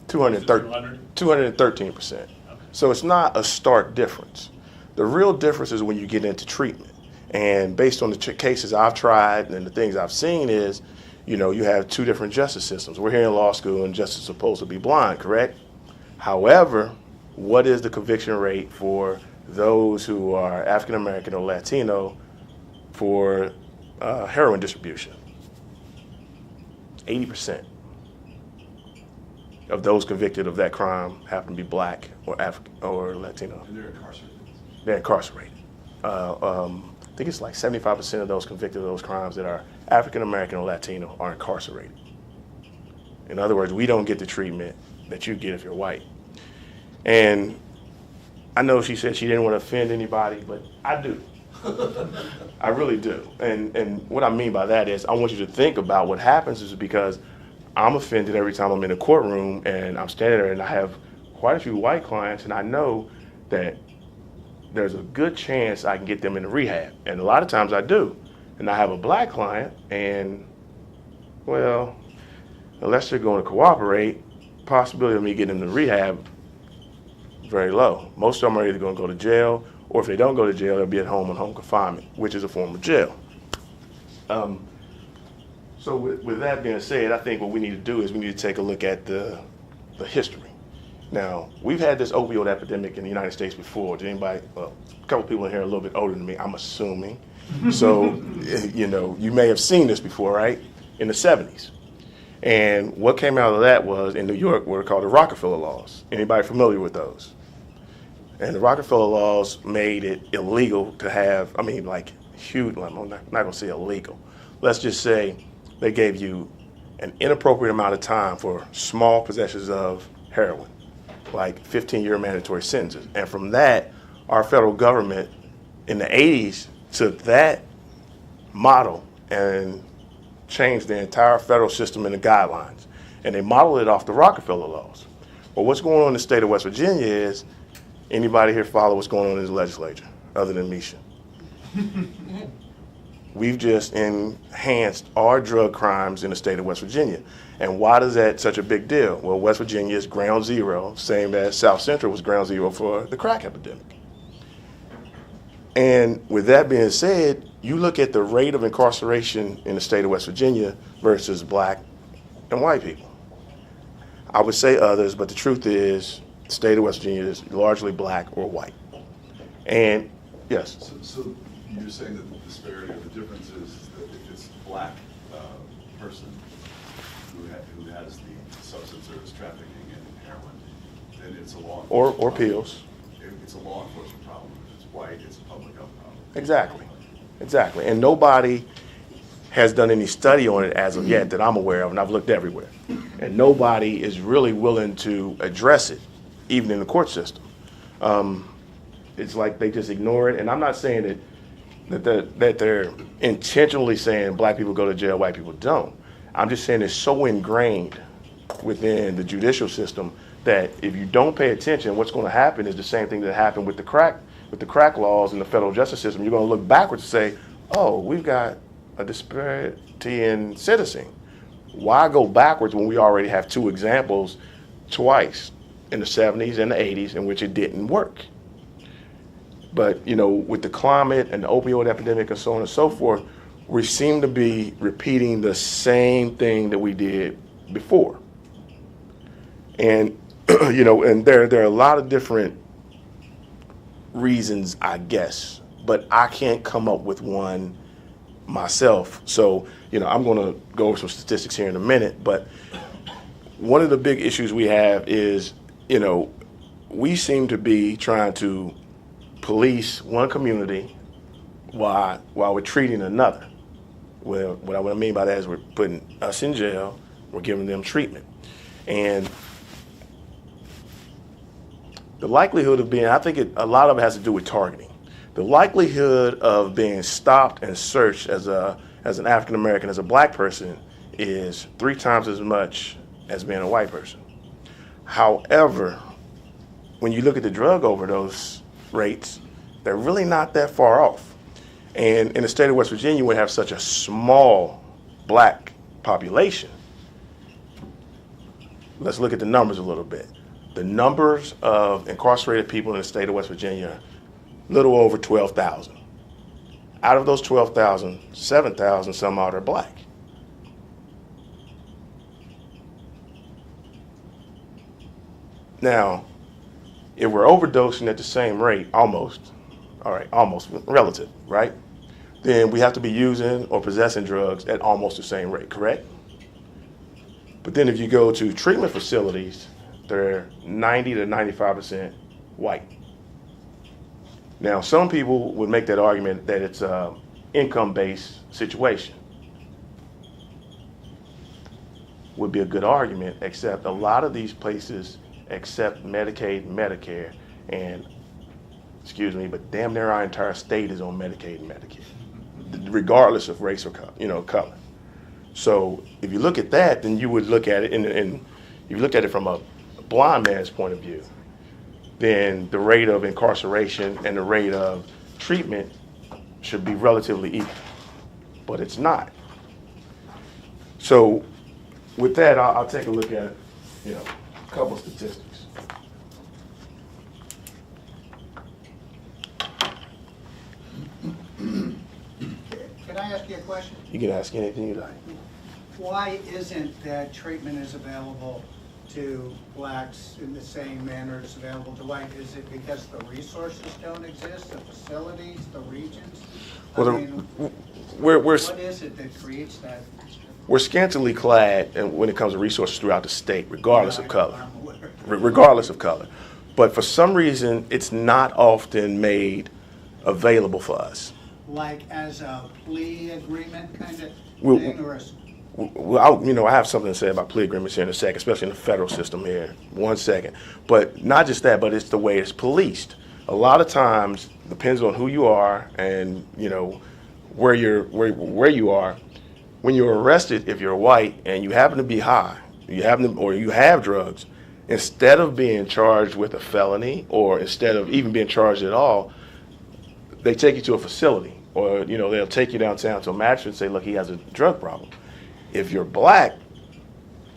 Speaker 7: 213%. So it's not a stark difference. The real difference is when you get into treatment. And based on the cases I've tried and the things I've seen is, you know, you have two different justice systems. We're here in law school and justice is supposed to be blind, correct? However, what is the conviction rate for those who are African American or Latino for heroin distribution? 80% of those convicted of that crime happen to be black or African or Latino.
Speaker 8: And they're incarcerated.
Speaker 7: They're incarcerated. I think it's like 75% of those convicted of those crimes that are African American or Latino are incarcerated. In other words, we don't get the treatment that you get if you're white. And I know she said she didn't want to offend anybody, but I do. I really do. And what I mean by that is I want you to think about what happens is because I'm offended every time I'm in a courtroom and I'm standing there and I have quite a few white clients and I know that there's a good chance I can get them into rehab. And a lot of times I do. And I have a black client and, well, unless they're going to cooperate, possibility of me getting them to rehab, very low. Most of them are either going to go to jail or if they don't go to jail, they'll be at home on home confinement, which is a form of jail. So with that being said, I think what we need to do is we need to take a look at the history. Now, we've had this opioid epidemic in the United States before. Did anybody, well, a couple people in here are a little bit older than me, I'm assuming. So, you know, you may have seen this before, right? In the 70s. And what came out of that was, in New York, what are called the Rockefeller laws. Anybody familiar with those? And the Rockefeller laws made it illegal to have, like huge, I'm not gonna say illegal. Let's just say they gave you an inappropriate amount of time for small possessions of heroin, like 15-year mandatory sentences. And from that, our federal government in the 80s took that model and changed the entire federal system and the guidelines. And they modeled it off the Rockefeller laws. Well, what's going on in the state of West Virginia is, anybody here follow what's going on in the legislature, other than Meshea? We've just enhanced our drug crimes in the state of West Virginia. And why is that such a big deal? Well, West Virginia is ground zero, same as South Central was ground zero for the crack epidemic. And with that being said, you look at the rate of incarceration in the state of West Virginia versus black and white people. I would say others, but the truth is, the state of West Virginia is largely black or white. And yes?
Speaker 8: So you're saying that the disparity or the difference is that if it's a black person who has the substance or is trafficking in heroin, then it's a law enforcement
Speaker 7: Or pills.
Speaker 8: It's a law enforcement problem. If it's white, it's a public health problem.
Speaker 7: Exactly. And nobody has done any study on it as of yet that I'm aware of, and I've looked everywhere. And nobody is really willing to address it, even in the court system. It's like they just ignore it. And I'm not saying that they're intentionally saying black people go to jail, white people don't. I'm just saying it's so ingrained within the judicial system that if you don't pay attention, what's going to happen is the same thing that happened with the crack laws in the federal justice system. You're going to look backwards and say, oh, we've got a disparity in sentencing. Why go backwards when we already have two examples twice in the 70s and the 80s in which it didn't work? But, you know, with the climate and the opioid epidemic and so on and so forth, we seem to be repeating the same thing that we did before. And, you know, and there are a lot of different reasons, I guess, but I can't come up with one myself. So, you know, I'm going to go over some statistics here in a minute, but one of the big issues we have is, you know, we seem to be trying to police one community while we're treating another. Well, what I mean by that is we're putting us in jail, we're giving them treatment. And the likelihood of being, I think a lot of it has to do with targeting. The likelihood of being stopped and searched as an African American, as a black person, is 3 times as much as being a white person. However, when you look at the drug overdose rates, they're really not that far off. And in the state of West Virginia, we have such a small black population. Let's look at the numbers a little bit. The numbers of incarcerated people in the state of West Virginia, little over 12,000. Out of those 12,000, 7,000 some odd are black. Now, if we're overdosing at the same rate, almost relative, right? Then we have to be using or possessing drugs at almost the same rate, correct? But then if you go to treatment facilities, they're 90 to 95% white. Now, some people would make that argument that it's an income-based situation. Would be a good argument, except a lot of these places accept Medicaid and Medicare, and, excuse me, but damn near our entire state is on Medicaid and Medicare, regardless of race or color. So if you look at that, then you would look at it, and if you looked at it from a blind man's point of view, then the rate of incarceration and the rate of treatment should be relatively equal, but it's not. So with that, I'll take a look at, a couple statistics.
Speaker 9: Can I ask you a question?
Speaker 7: You can ask anything you like.
Speaker 9: Why isn't that treatment is available to blacks in the same manner it's available to white? Is it because the resources don't exist, the facilities, the regions?
Speaker 7: Well,
Speaker 9: what is it that creates that?
Speaker 7: We're scantily clad when it comes to resources throughout the state, regardless of color. Regardless of color. But for some reason, it's not often made available for us.
Speaker 9: Like as a plea agreement kind of
Speaker 7: Well,
Speaker 9: thing, or a
Speaker 7: Well, I have something to say about plea agreements here in a second, especially in the federal system here. 1 second. But not just that, but it's the way it's policed. A lot of times, depends on who you are and where you are. When you're arrested, if you're white and you happen to be high, or you have drugs, instead of being charged with a felony, or instead of even being charged at all, they take you to a facility, or they'll take you downtown to a magistrate and say, look, he has a drug problem. If you're black,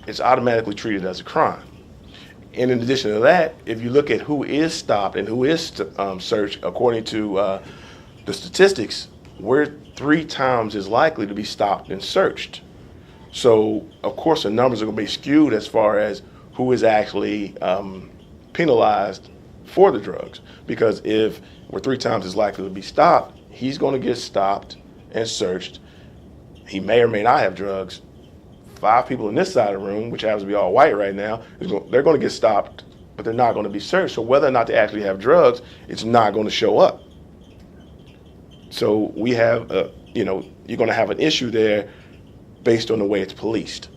Speaker 7: it's automatically treated as a crime. And in addition to that, if you look at who is stopped and who is searched, according to the statistics, we're 3 times as likely to be stopped and searched. So, of course, the numbers are going to be skewed as far as who is actually penalized for the drugs. Because if we're 3 times as likely to be stopped, he's going to get stopped and searched. He may or may not have drugs. 5 people in this side of the room, which happens to be all white right now, they're going to get stopped, but they're not going to be searched. So whether or not they actually have drugs, it's not going to show up. So we have, you're going to have an issue there based on the way it's policed.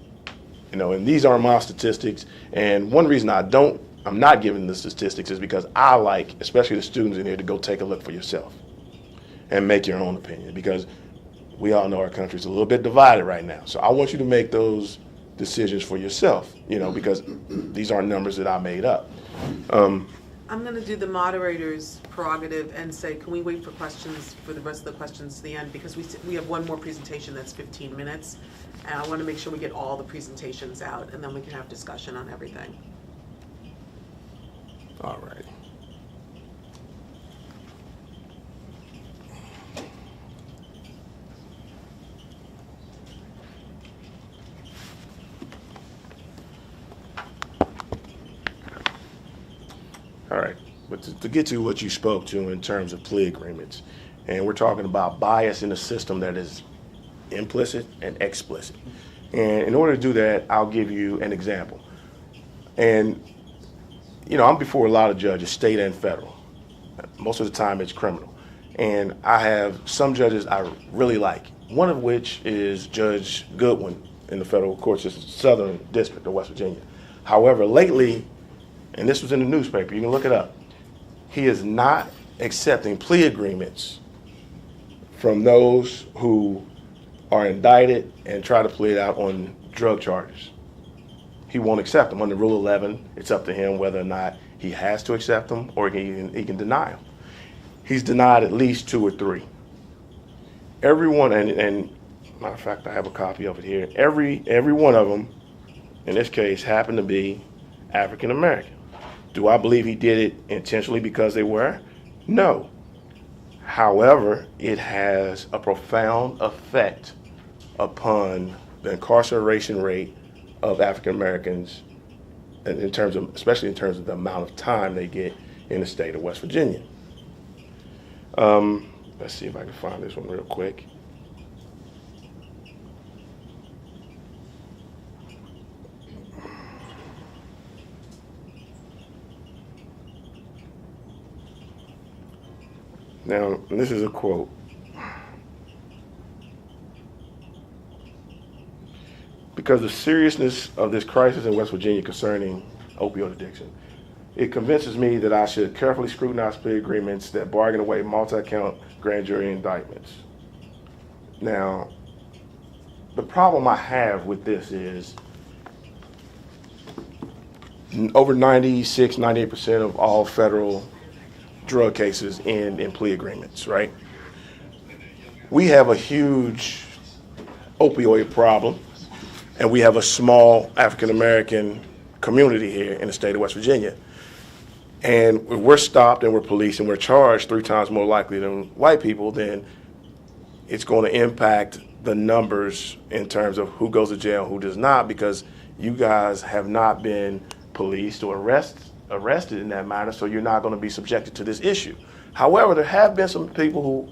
Speaker 7: And these are my statistics. And one reason I'm not giving the statistics is because I like, especially the students in here, to go take a look for yourself and make your own opinion, because we all know our country's a little bit divided right now. So I want you to make those decisions for yourself, because these aren't numbers that I made up.
Speaker 4: I'm going to do the moderator's prerogative and say, can we wait for questions, for the rest of the questions to the end? Because we have one more presentation that's 15 minutes, and I want to make sure we get all the presentations out, and then we can have discussion on everything.
Speaker 7: All right. All right, but to get to what you spoke to in terms of plea agreements, and we're talking about bias in a system that is implicit and explicit. And in order to do that, I'll give you an example. And, I'm before a lot of judges, state and federal. Most of the time it's criminal. And I have some judges I really like, one of which is Judge Goodwin in the federal court system, Southern District of West Virginia. However, lately, and this was in the newspaper, you can look it up, he is not accepting plea agreements from those who are indicted and try to plead out on drug charges. he won't accept them. Under Rule 11, it's up to him whether or not he has to accept them or he can deny them. He's denied at least 2 or 3. Everyone, and matter of fact, I have a copy of it here. Every one of them, in this case, happened to be African American. Do I believe he did it intentionally because they were? No. However, it has a profound effect upon the incarceration rate of African Americans, and especially in terms of the amount of time they get in the state of West Virginia. Let's see if I can find this one real quick. Now, this is a quote. Because the seriousness of this crisis in West Virginia concerning opioid addiction, it convinces me that I should carefully scrutinize plea agreements that bargain away multi-count grand jury indictments. Now, the problem I have with this is over 96, 98% of all federal drug cases end in plea agreements, right? We have a huge opioid problem, and we have a small African American community here in the state of West Virginia. And we're stopped and we're policed and we're charged 3 times more likely than white people, then it's going to impact the numbers in terms of who goes to jail and who does not, because you guys have not been policed or arrested in that manner, so you're not going to be subjected to this issue. However, there have been some people who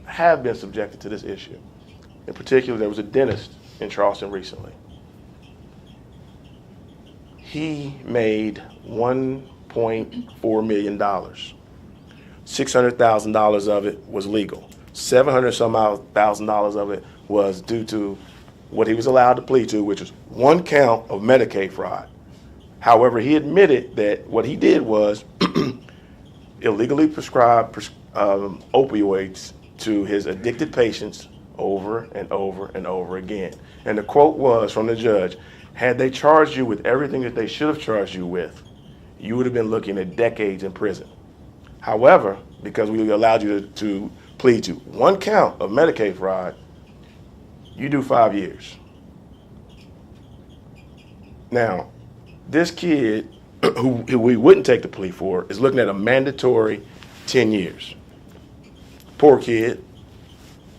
Speaker 7: have been subjected to this issue. In particular, there was a dentist in Charleston recently. He made $1.4 million. $600,000 of it was legal. $700,000 of it was due to what he was allowed to plead to, which was 1 count of Medicaid fraud. However, he admitted that what he did was illegally prescribed opioids to his addicted patients over and over and over again. And the quote was from the judge, had they charged you with everything that they should have charged you with, you would have been looking at decades in prison. However, because we allowed you to plead to 1 count of Medicaid fraud, you do 5 years. Now, this kid, who we wouldn't take the plea for, is looking at a mandatory 10 years. Poor kid.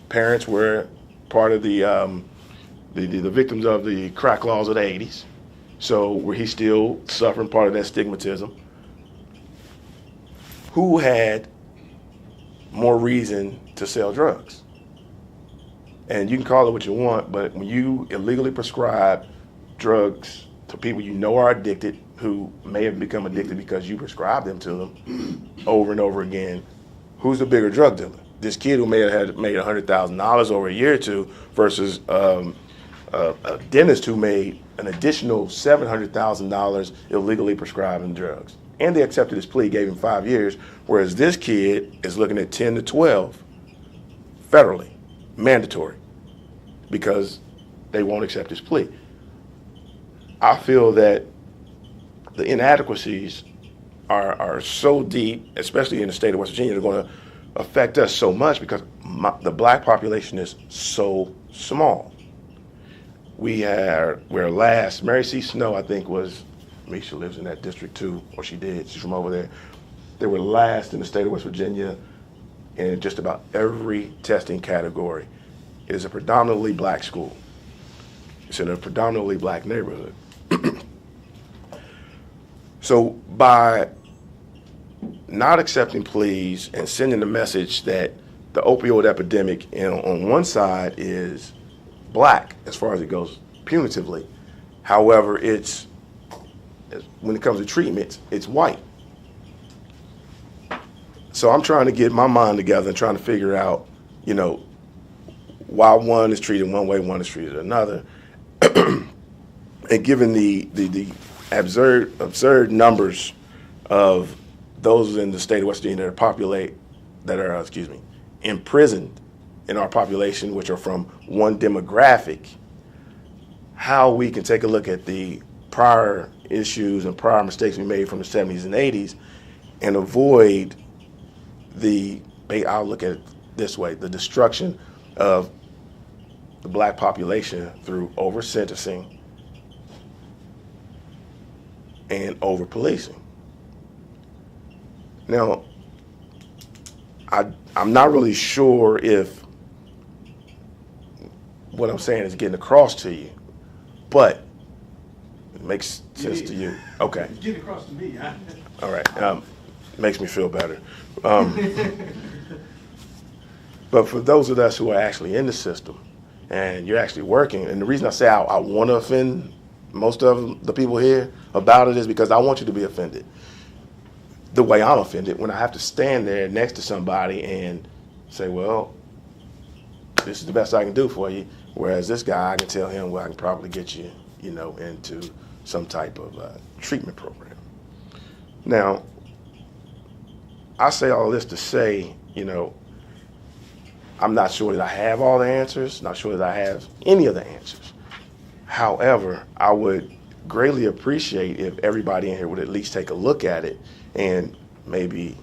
Speaker 7: Parents were part of the victims of the crack laws of the 80s. So he's still suffering part of that stigmatism. Who had more reason to sell drugs? And you can call it what you want, but when you illegally prescribe drugs to people you know are addicted, who may have become addicted because you prescribed them to them over and over again, who's the bigger drug dealer? This kid who may have made $100,000 over a year or two versus a dentist who made an additional $700,000 illegally prescribing drugs. And they accepted his plea, gave him 5 years, whereas this kid is looking at 10 to 12 federally, mandatory, because they won't accept his plea. I feel that the inadequacies are so deep, especially in the state of West Virginia, they're going to affect us so much because the black population is so small. We're last. Mary C. Snow, I think, Misha lives in that district too, or she did. She's from over there. They were last in the state of West Virginia in just about every testing category. It is a predominantly black school. It's in a predominantly black neighborhood. So by not accepting pleas and sending the message that the opioid epidemic on one side is black as far as it goes punitively, however, when it comes to treatment, it's white. So I'm trying to get my mind together and trying to figure out, why one is treated one way, one is treated another. And given the absurd numbers of those in the state of West Virginia that are imprisoned in our population, which are from one demographic, how we can take a look at the prior issues and prior mistakes we made from the 70s and 80s and avoid I'll look at it this way, the destruction of the black population through over-sentencing and over-policing. Now, I'm not really sure if what I'm saying is getting across to you, but it makes sense to you. Okay.
Speaker 10: It's getting across to me, huh?
Speaker 7: All right. Makes me feel better. But for those of us who are actually in the system and you're actually working, and the reason I say I want to offend most of the people here about it is because I want you to be offended. The way I'm offended when I have to stand there next to somebody and say, well, this is the best I can do for you. Whereas this guy, I can tell him, well, I can probably get you, into some type of treatment program. Now, I say all this to say, I'm not sure that I have all the answers, not sure that I have any of the answers. However, I would greatly appreciate if everybody in here would at least take a look at it and maybe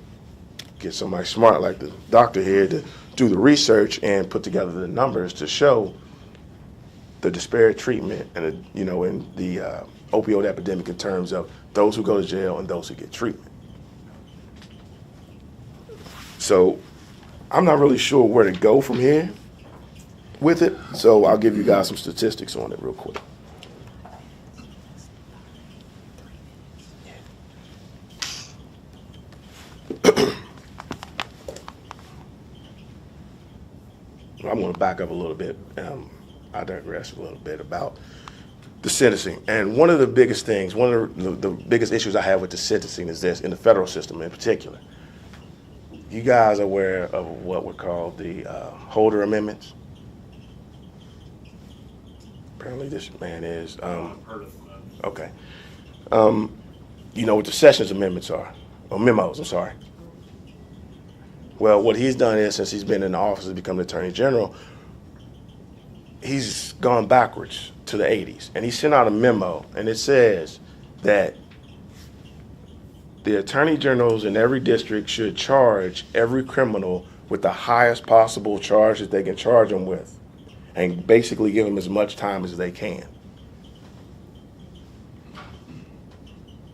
Speaker 7: get somebody smart like the doctor here to do the research and put together the numbers to show the disparate treatment and in the opioid epidemic in terms of those who go to jail and those who get treatment. So I'm not really sure where to go from here with it, so I'll give you guys some statistics on it real quick. I'm going to back up a little bit. I digress a little bit about the sentencing. And one of the biggest things, one of the biggest issues I have with the sentencing is this, in the federal system in particular. You guys are aware of what were called the Holder Amendments? Apparently this man is. Okay. You know what the Sessions Amendments are, or memos, I'm sorry. Well, what he's done is, since he's been in the office and become the Attorney General, he's gone backwards to the 80s. And he sent out a memo, and it says that the Attorney Generals in every district should charge every criminal with the highest possible charge that they can charge them with, and basically give them as much time as they can.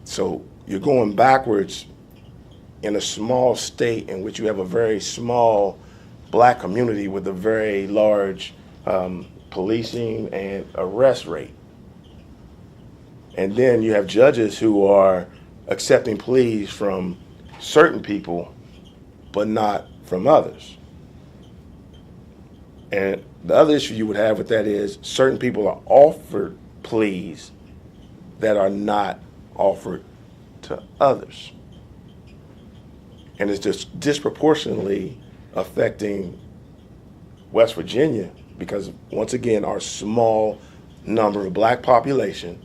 Speaker 7: So you're going backwards in a small state in which you have a very small black community with a very large policing and arrest rate. And then you have judges who are accepting pleas from certain people, but not from others. And the other issue you would have with that is certain people are offered pleas that are not offered to others. And it's just disproportionately affecting West Virginia because, once again, our small number of black population.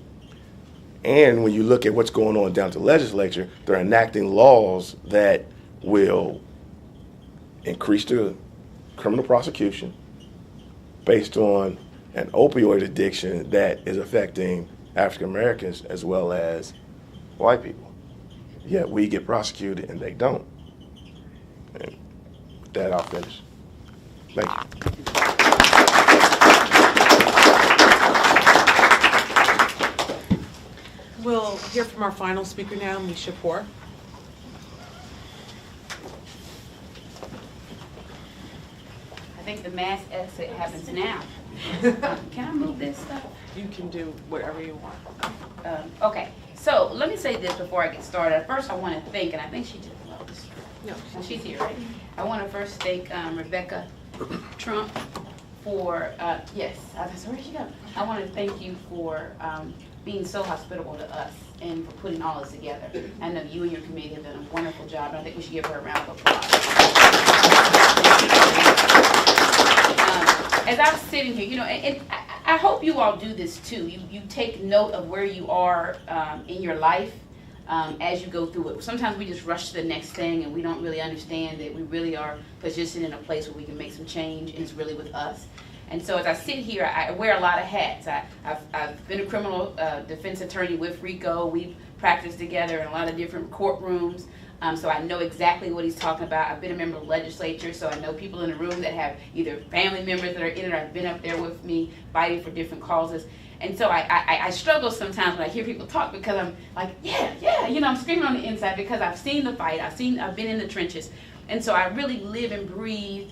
Speaker 7: And when you look at what's going on down to the legislature, they're enacting laws that will increase the criminal prosecution based on an opioid addiction that is affecting African Americans as well as white people. Yet we get prosecuted and they don't. And with that, I'll finish. Thank you.
Speaker 4: We'll hear from our final speaker now, Meshea Poore.
Speaker 5: I think the mass exit happens now. Can I move this stuff?
Speaker 4: You can do whatever you want.
Speaker 5: Okay, so let me say this before I get started. First, I want to thank, and I think she did. No, she's here, right? I want to first thank Rebecca Trump for, yes, where did she go? I want to thank you for being so hospitable to us and for putting all this together. I know you and your committee have done a wonderful job, and I think we should give her a round of applause. As I'm sitting here, and I hope you all do this too. You take note of where you are in your life as you go through it. Sometimes we just rush to the next thing and we don't really understand that we really are positioned in a place where we can make some change, and it's really with us. And so as I sit here, I wear a lot of hats. I've been been a criminal defense attorney with Rico. We've practiced together in a lot of different courtrooms. So I know exactly what he's talking about. I've been a member of the legislature, so I know people in the room that have either family members that are in it or have been up there with me fighting for different causes. And so I struggle sometimes when I hear people talk, because I'm like, yeah, you know, I'm screaming on the inside because I've seen the fight, I've been in the trenches. And so I really live and breathe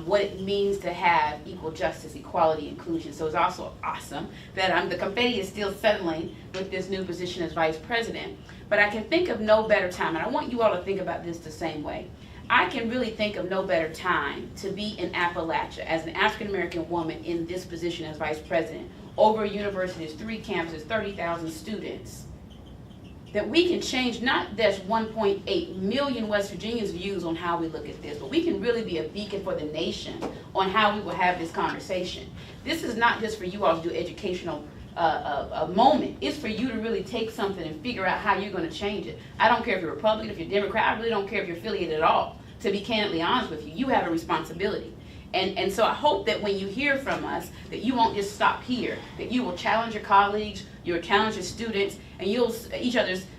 Speaker 5: what it means to have equal justice, equality, inclusion. So it's also awesome that the confetti is still settling with this new position as vice president. But I can think of no better time, and I want you all to think about this the same way. I can really think of no better time to be in Appalachia as an African American woman in this position as vice president over a university's 3 campuses, 30,000 students, that we can change not just 1.8 million West Virginians' views on how we look at this, but we can really be a beacon for the nation on how we will have this conversation. This is not just for you all to do educational a moment. It's for you to really take something and figure out how you're going to change it. I don't care if you're Republican, if you're Democrat, I really don't care if you're affiliated at all. To be candidly honest with you, you have a responsibility. And so I hope that when you hear from us, that you won't just stop here, that you will challenge your colleagues, you'll challenge your students, and you'll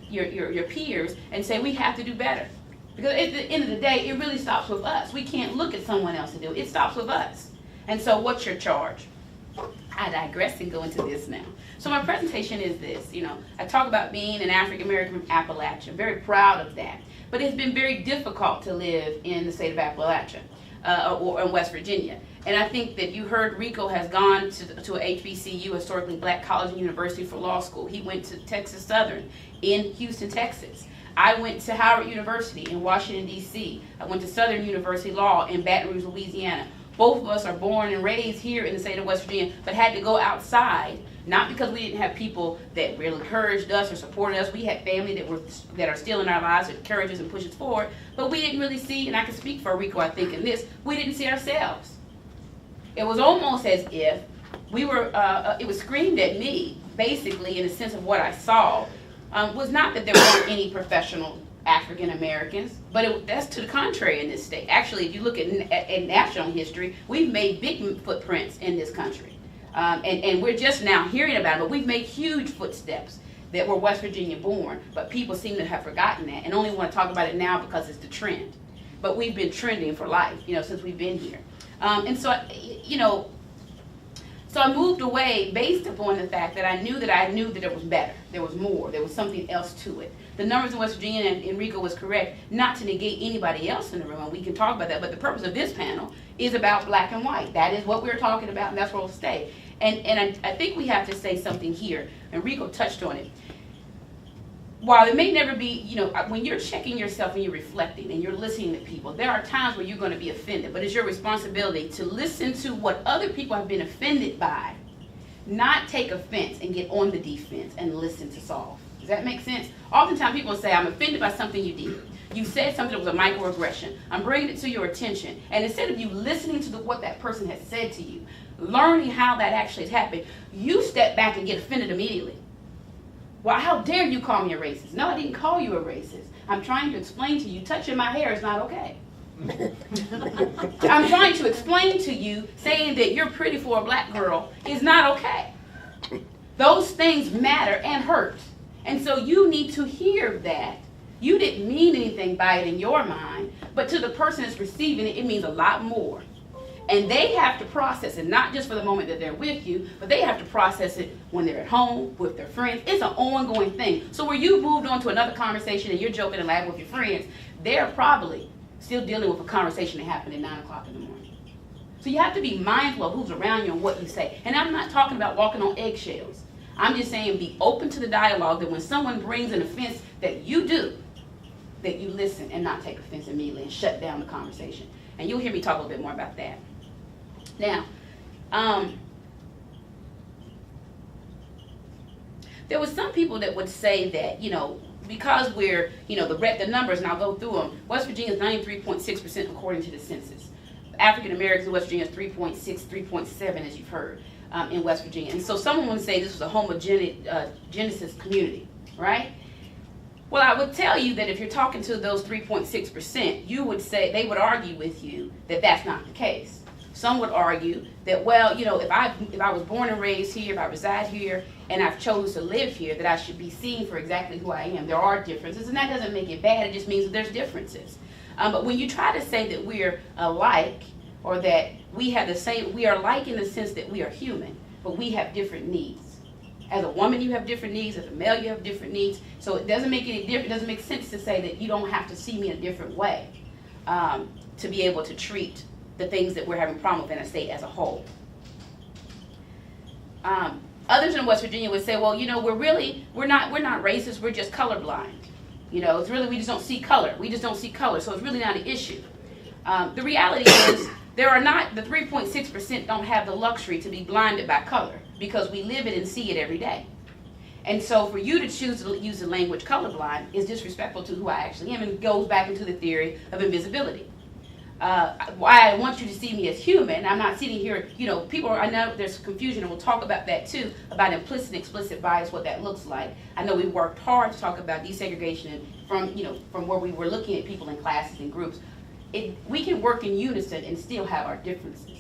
Speaker 5: your peers, and say we have to do better. Because at the end of the day, it really stops with us. We can't look at someone else to do it. It stops with us. And so what's your charge? I digress and go into this now. So my presentation is this. You know, I talk about being an African American from Appalachia. I'm very proud of that. But it's been very difficult to live in the state of Appalachia or in West Virginia. And I think that you heard Rico has gone to a HBCU, historically black college and university, for law school. He went to Texas Southern in Houston, Texas. I went to Howard University in Washington, D.C. I went to Southern University Law in Baton Rouge, Louisiana. Both of us are born and raised here in the state of West Virginia, but had to go outside, not because we didn't have people that really encouraged us or supported us. We had family that are still in our lives that encourage us and push us forward, but we didn't really see, and I can speak for Rico, I think, in this, we didn't see ourselves. It was almost as if we were, it was screamed at me, basically, in the sense of what I saw, was not that there weren't any professional African Americans, but that's to the contrary in this state. Actually, if you look at national history, we've made big footprints in this country. And we're just now hearing about it, but we've made huge footsteps that were West Virginia born, but people seem to have forgotten that and only want to talk about it now because it's the trend. But we've been trending for life, you know, since we've been here. And so, you know, so I moved away based upon the fact that I knew that there was better, there was more, there was something else to it. The numbers in West Virginia, and Enrico was correct, not to negate anybody else in the room, and we can talk about that, but the purpose of this panel is about black and white. That is what we're talking about, and that's where we'll stay. And I think we have to say something here, and Rico touched on it. While it may never be, you know, when you're checking yourself and you're reflecting and you're listening to people, there are times where you're going to be offended, but it's your responsibility to listen to what other people have been offended by, not take offense and get on the defense and listen to solve. Does that make sense? Oftentimes people say, I'm offended by something you did. You said something that was a microaggression. I'm bringing it to your attention. And instead of you listening to what that person has said to you, learning how that actually has happened, you step back and get offended immediately. Well, how dare you call me a racist? No, I didn't call you a racist. I'm trying to explain to you, touching my hair is not okay. I'm trying to explain to you, saying that you're pretty for a black girl is not okay. Those things matter and hurt. And so you need to hear that. You didn't mean anything by it in your mind, but to the person that's receiving it, it means a lot more. And they have to process it, not just for the moment that they're with you, but they have to process it when they're at home, with their friends. It's an ongoing thing. So where you moved on to another conversation and you're joking and laughing with your friends, they're probably still dealing with a conversation that happened at 9 o'clock in the morning. So you have to be mindful of who's around you and what you say. And I'm not talking about walking on eggshells. I'm just saying be open to the dialogue, that when someone brings an offense that you do, that you listen and not take offense immediately and shut down the conversation. And you'll hear me talk a little bit more about that. Now, there was some people that would say that, you know, because we're, you know, the numbers, and I'll go through them. West Virginia is 93.6% according to the census. African Americans in West Virginia is 3.6, 3.7, as you've heard, in West Virginia. And so someone would say this was a homogeneous community, right? Well, I would tell you that if you're talking to those 3.6%, you would say, they would argue with you that that's not the case. some would argue that, well, you know, if I was born and raised here, if I reside here, and I've chosen to live here, that I should be seen for exactly who I am. There are differences, and that doesn't make it bad. It just means that there's differences. But when you try to say that we're alike, or that we have the same, we are alike in the sense that we are human, but we have different needs. As a woman, you have different needs. As a male, you have different needs. So it doesn't make any difference. It doesn't make sense to say that you don't have to see me in a different way to be able to treat the things that we're having problems with in a state as a whole. Others in West Virginia would say, well, you know, we're not racist. We're just colorblind. You know, it's really, we just don't see color. We just don't see color. So it's really not an issue. The reality is the 3.6% don't have the luxury to be blinded by color, because we live it and see it every day. And so for you to choose to use the language colorblind is disrespectful to who I actually am, and goes back into the theory of invisibility. Why I want you to see me as human, I'm not sitting here, you know, people, I know there's confusion, and we'll talk about that too, about implicit and explicit bias, what that looks like. I know we worked hard to talk about desegregation from, you know, from where we were looking at people in classes and groups. We can work in unison and still have our differences.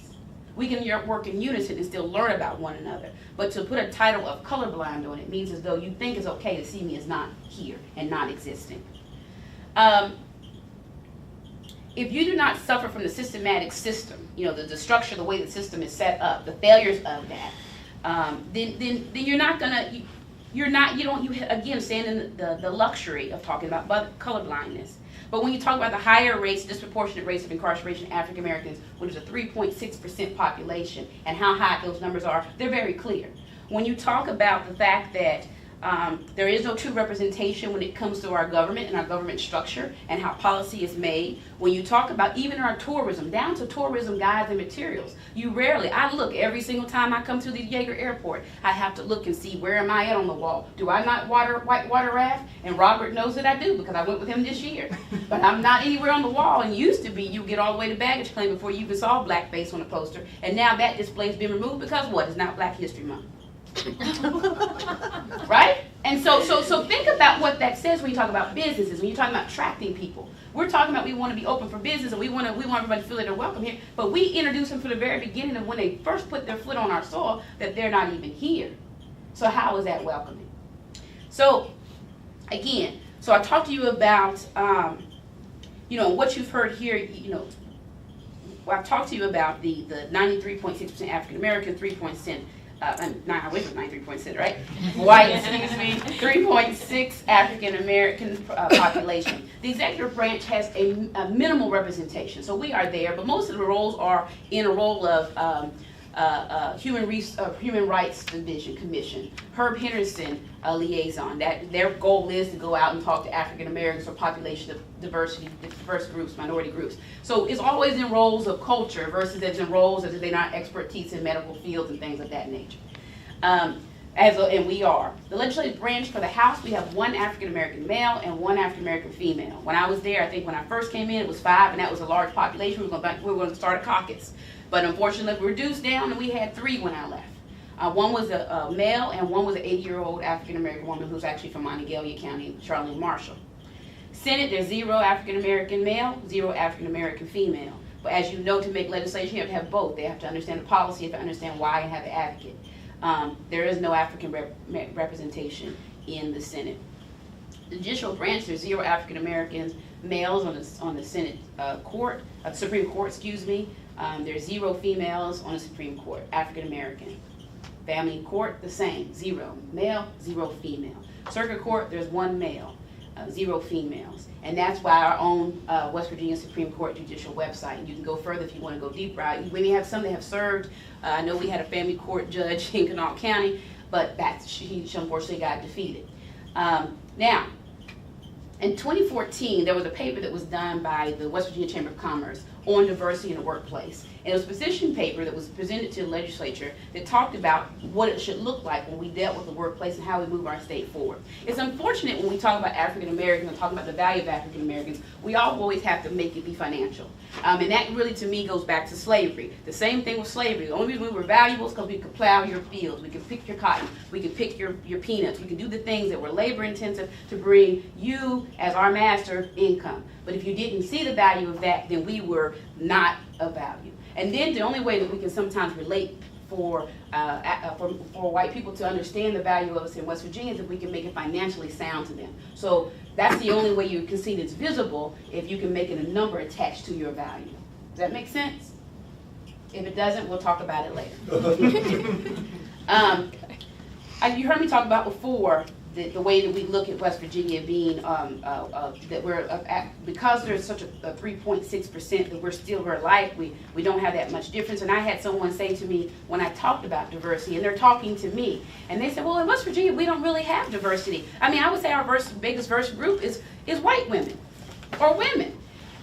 Speaker 5: We can work in unison and still learn about one another. But to put a title of colorblind on it means as though you think it's okay to see me as not here and not existing. If you do not suffer from the systematic system, you know, the structure, the way the system is set up, the failures of that, then you're not gonna, you again stand in the luxury of talking about colorblindness. But when you talk about the higher rates, disproportionate rates of incarceration of African Americans, which is a 3.6% population, and how high those numbers are, they're very clear. When you talk about the fact that there is no true representation when it comes to our government and our government structure and how policy is made. When you talk about even our tourism, down to tourism guides and materials, I look every single time I come to the Yeager Airport, I have to look and see where am I at on the wall. Do I not whitewater raft? And Robert knows that I do, because I went with him this year. But I'm not anywhere on the wall, and used to be you get all the way to baggage claim before you even saw blackface on a poster. And now that display's been removed because what? It's not Black History Month. Right? And so think about what that says when you talk about businesses, when you're talking about attracting people. We're talking about we want to be open for business, and we want everybody to feel that they're welcome here, but we introduce them from the very beginning of when they first put their foot on our soil that they're not even here. So how is that welcoming? So again, I talked to you about you know, what you've heard here, you know, I've talked to you about the 93.6% African American, 3.6 I wish it was 93%, right? White, 3.6 African American population. The executive branch has a minimal representation, so we are there, but most of the roles are in a role of Human Rights Division Commission, Herb Henderson liaison. That their goal is to go out and talk to African Americans or population of diversity, diverse groups, minority groups. So it's always in roles of culture versus it's in roles as if they're not expertise in medical fields and things of that nature. And we are. The legislative branch for the House, we have one African American male and one African American female. When I was there, I think when I first came in, it was 5, and that was a large population. We were going to start a caucus. But unfortunately, we reduced down, and we had 3 when I left. One was a male, and one was an 80-year-old African-American woman who's actually from Monongalia County, Charleston, Marshall. Senate, there's 0 African-American male, 0 African-American female. But as you know, to make legislation, you have to have both. They have to understand the policy, you have to understand why, and have an advocate. There is no African representation in the Senate. The judicial branch, there's 0 African-Americans males on the Senate Supreme Court, excuse me. There's 0 females on the Supreme Court, African-American. Family Court, the same, 0 male, 0 female. Circuit Court, there's 1 male, 0 females. And that's why our own West Virginia Supreme Court judicial website. And you can go further if you want to go deeper. We may have some that have served. I know we had a family court judge in Kanawha County, but she unfortunately got defeated. Now, in 2014, there was a paper that was done by the West Virginia Chamber of Commerce on diversity in the workplace. And it was a position paper that was presented to the legislature that talked about what it should look like when we dealt with the workplace and how we move our state forward. It's unfortunate when we talk about African Americans and talk about the value of African Americans, we always have to make it be financial. And that really, to me, goes back to slavery. The same thing with slavery. The only reason we were valuable is because we could plow your fields, we could pick your cotton, we could pick your peanuts, we could do the things that were labor intensive to bring you, as our master, income. But if you didn't see the value of that, then we were not of value. And then the only way that we can sometimes relate for white people to understand the value of us in West Virginia is if we can make it financially sound to them. So that's the only way you can see it's visible, if you can make it a number attached to your value. Does that make sense? If it doesn't, we'll talk about it later. You heard me talk about before the way that we look at West Virginia being, that we're, because there's such a 3.6% that we're still very alike, we don't have that much difference. And I had someone say to me when I talked about diversity, and they're talking to me, and they said, well, in West Virginia, we don't really have diversity. I mean, I would say our biggest diverse group is white women, or women.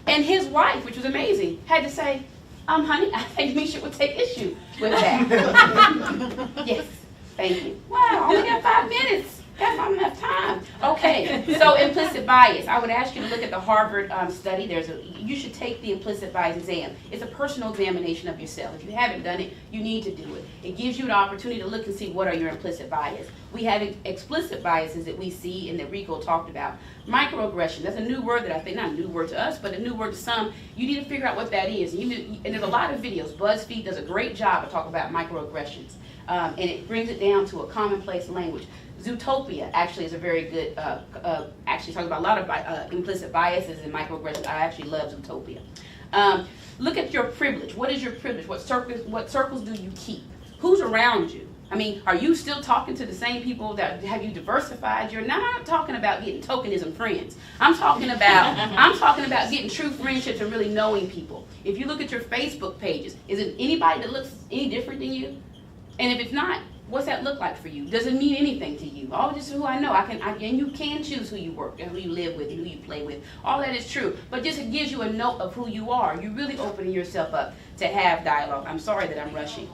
Speaker 5: And his wife, which was amazing, had to say, honey, I think Misha would take issue with that. Yes, thank you. Wow, I only got 5 minutes. That's not enough time. Okay, so implicit bias. I would ask you to look at the Harvard study. You should take the implicit bias exam. It's a personal examination of yourself. If you haven't done it, you need to do it. It gives you an opportunity to look and see what are your implicit bias. We have explicit biases that we see and that Rico talked about. Microaggression, that's a new word that I think, not a new word to us, but a new word to some. You need to figure out what that is. And there's a lot of videos. BuzzFeed does a great job of talking about microaggressions. And it brings it down to a commonplace language. Zootopia actually is a very good, actually talks about a lot of implicit biases and microaggressions. I actually love Zootopia. Look at your privilege. What is your privilege? What circles do you keep? Who's around you? I mean, are you still talking to the same people that have you diversified? You're not talking about getting tokenism friends. I'm talking about getting true friendships and really knowing people. If you look at your Facebook pages, is it anybody that looks any different than you? And if it's not, what's that look like for you? Does it mean anything to you? Oh, this is who I know. And you can choose who you work and who you live with and who you play with. All that is true. But just it gives you a note of who you are. You're really opening yourself up to have dialogue. I'm sorry that I'm rushing.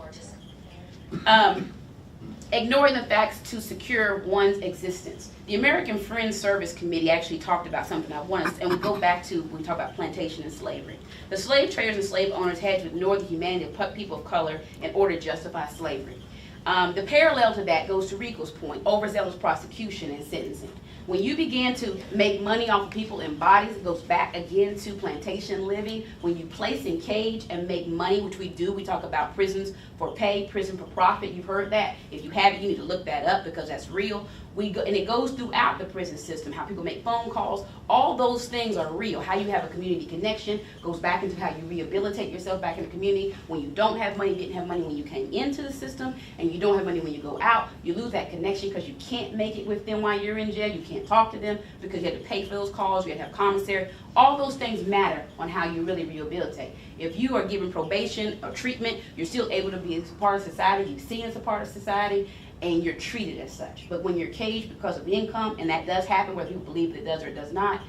Speaker 5: Ignoring the facts to secure one's existence. The American Friends Service Committee actually talked about something I wanted, and we go back to when we talk about plantation and slavery. The slave traders and slave owners had to ignore the humanity of people of color in order to justify slavery. The parallel to that goes to Rico's point, overzealous prosecution and sentencing. When you begin to make money off of people in bodies, it goes back again to plantation living. When you place in cage and make money, which we do, we talk about prisons for pay, prison for profit. You've heard that. If you haven't, you need to look that up because that's real. And it goes throughout the prison system, how people make phone calls. All those things are real. How you have a community connection goes back into how you rehabilitate yourself back in the community. When you don't have money, didn't have money when you came into the system, and you don't have money when you go out, you lose that connection because you can't make it with them while you're in jail. You can't talk to them because you have to pay for those calls, you have to have commissary. All those things matter on how you really rehabilitate. If you are given probation or treatment, you're still able to be a part of society, you're seen as a part of society, and you're treated as such. But when you're caged because of income, and that does happen whether you believe it does or it does not,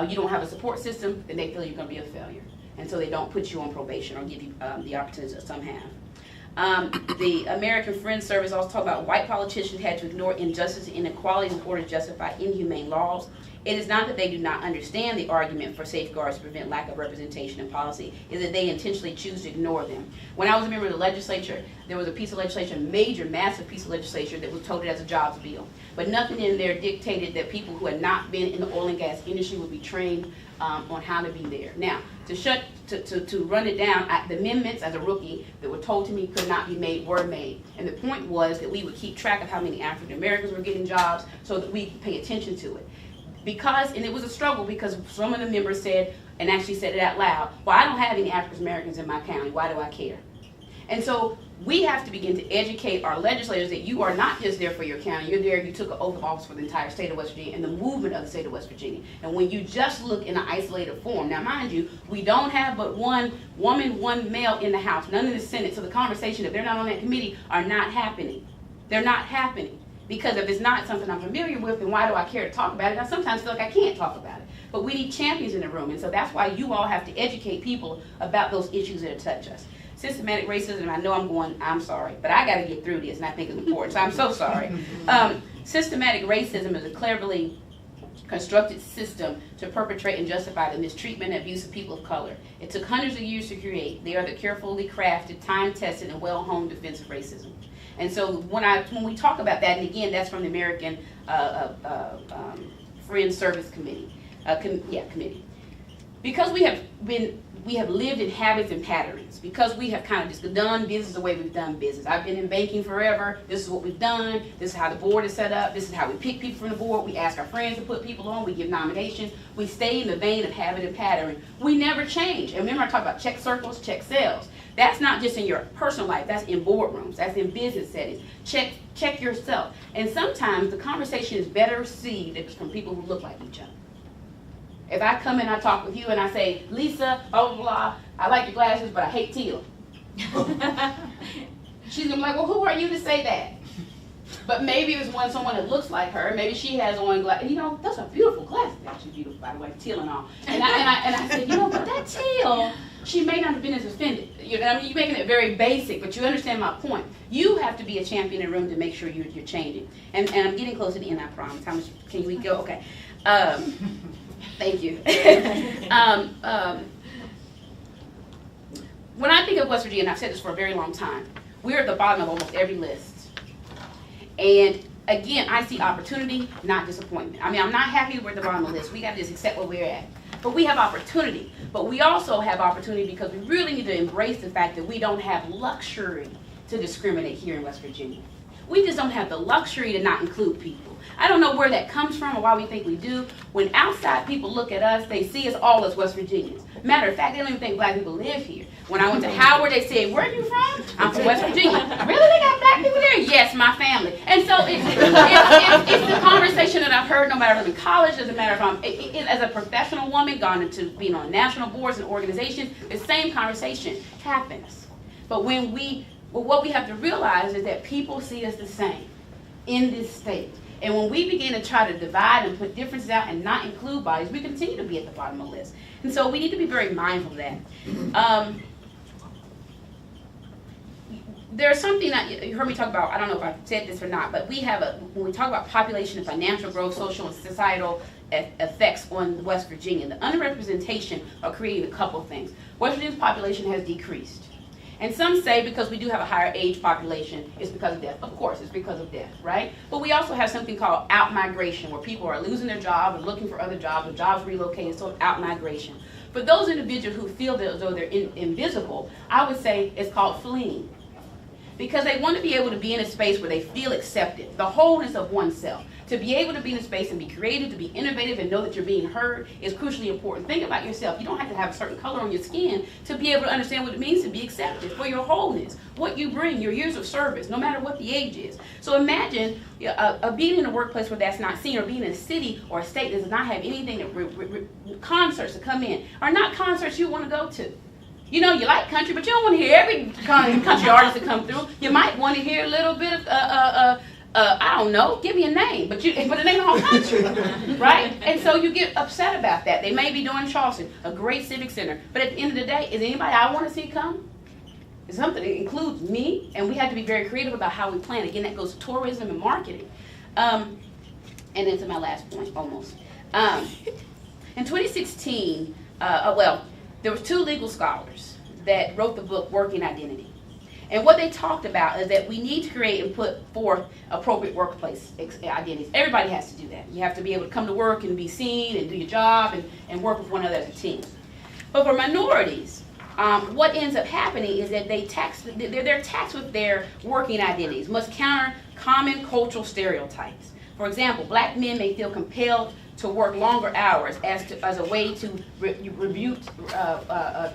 Speaker 5: you don't have a support system, then they feel you're going to be a failure. And so they don't put you on probation or give you the opportunities that some have. The American Friends Service also talked about white politicians had to ignore injustice and inequality in order to justify inhumane laws. It is not that they do not understand the argument for safeguards to prevent lack of representation in policy, is that they intentionally choose to ignore them. When I was a member of the legislature, there was a piece of legislation, major, massive piece of legislation that was touted as a jobs bill. But nothing in there dictated that people who had not been in the oil and gas industry would be trained on how to be there. Now, to run it down, the amendments as a rookie that were told to me could not be made were made. And the point was that we would keep track of how many African Americans were getting jobs so that we could pay attention to it. And it was a struggle because some of the members said, and actually said it out loud, well, I don't have any African Americans in my county, why do I care? And so we have to begin to educate our legislators that you are not just there for your county, you're there, you took an oath of office for the entire state of West Virginia and the movement of the state of West Virginia. And when you just look in an isolated form, now mind you, we don't have but one woman, one male in the House, none in the Senate, so the conversation, if they're not on that committee, are not happening. They're not happening. Because if it's not something I'm familiar with, then why do I care to talk about it? I sometimes feel like I can't talk about it. But we need champions in the room, and so that's why you all have to educate people about those issues that touch us. Systematic racism, I know I'm sorry, but I gotta get through this, and I think it's important, so I'm so sorry. Systematic racism is a cleverly constructed system to perpetrate and justify the mistreatment and abuse of people of color. It took hundreds of years to create. They are the carefully crafted, time-tested, and well-honed defense of racism. And so when we talk about that, and again, that's from the American Friends Service Committee, committee. because we have lived in habits and patterns, because we have kind of just done business the way we've done business. I've been in banking forever. This is what we've done. This is how the board is set up. This is how we pick people from the board. We ask our friends to put people on. We give nominations. We stay in the vein of habit and pattern. We never change. And remember I talked about check circles, check cells. That's not just in your personal life. That's in boardrooms. That's in business settings. Check yourself. And sometimes the conversation is better received if it's from people who look like each other. If I come in, I talk with you, and I say, Lisa, blah, blah, blah, I like your glasses, but I hate teal. She's going to be like, well, who are you to say that? But maybe it was someone that looks like her. Maybe she has on glasses. You know, those are beautiful glasses. Actually beautiful, by the way, teal and all. And I said, you know, but that teal, she may not have been as offended. You know, I mean, you're making it very basic, but you understand my point. You have to be a champion in the room to make sure you're changing. And I'm getting close to the end, I promise. How much can we go? Okay. Thank you. When I think of West Virginia, and I've said this for a very long time, we're at the bottom of almost every list. And again, I see opportunity, not disappointment. I mean, I'm not happy we're at the bottom of the list. We got to just accept where we're at. But we have opportunity. But we also have opportunity because we really need to embrace the fact that we don't have luxury to discriminate here in West Virginia. We just don't have the luxury to not include people. I don't know where that comes from or why we think we do. When outside people look at us, they see us all as West Virginians. Matter of fact, they don't even think black people live here. When I went to Howard, they said, where are you from? I'm from West Virginia. Really? They got black people there? Yes, my family. And so it's the conversation that I've heard no matter if I'm in college, doesn't matter if I'm, as a professional woman, gone into being on national boards and organizations, the same conversation happens. But what we have to realize is that people see us the same in this state. And when we begin to try to divide and put differences out and not include bodies, we continue to be at the bottom of the list. And so we need to be very mindful of that. There's something that you heard me talk about, I don't know if I've said this or not, but when we talk about population and financial growth, social and societal effects on West Virginia, the underrepresentation are creating a couple of things. West Virginia's population has decreased. And some say because we do have a higher age population, it's because of death. Of course, it's because of death, right? But we also have something called out-migration, where people are losing their job and looking for other jobs, or jobs relocating, so out-migration. For those individuals who feel as though they're invisible, I would say it's called fleeing. Because they want to be able to be in a space where they feel accepted, the wholeness of oneself. To be able to be in a space and be creative, to be innovative, and know that you're being heard is crucially important. Think about yourself. You don't have to have a certain color on your skin to be able to understand what it means to be accepted, for your wholeness, what you bring, your years of service, no matter what the age is. So imagine being in a workplace where that's not seen, or being in a city or a state that does not have anything, concerts to come in, or not concerts you want to go to. You know, you like country, but you don't want to hear every country artist to come through. You might want to hear a little bit of, I don't know, give me a name, but it ain't the whole country, right? And so you get upset about that. They may be doing Charleston, a great civic center, but at the end of the day, is anybody I want to see come? It's something that includes me, and we have to be very creative about how we plan. Again, that goes to tourism and marketing. And then to my last point, almost. In 2016, there were two legal scholars that wrote the book Working Identity. And what they talked about is that we need to create and put forth appropriate workplace identities. Everybody has to do that. You have to be able to come to work and be seen and do your job and work with one another as a team. But for minorities, what ends up happening is that they're taxed with their working identities, must counter common cultural stereotypes. For example, black men may feel compelled to work longer hours as a way to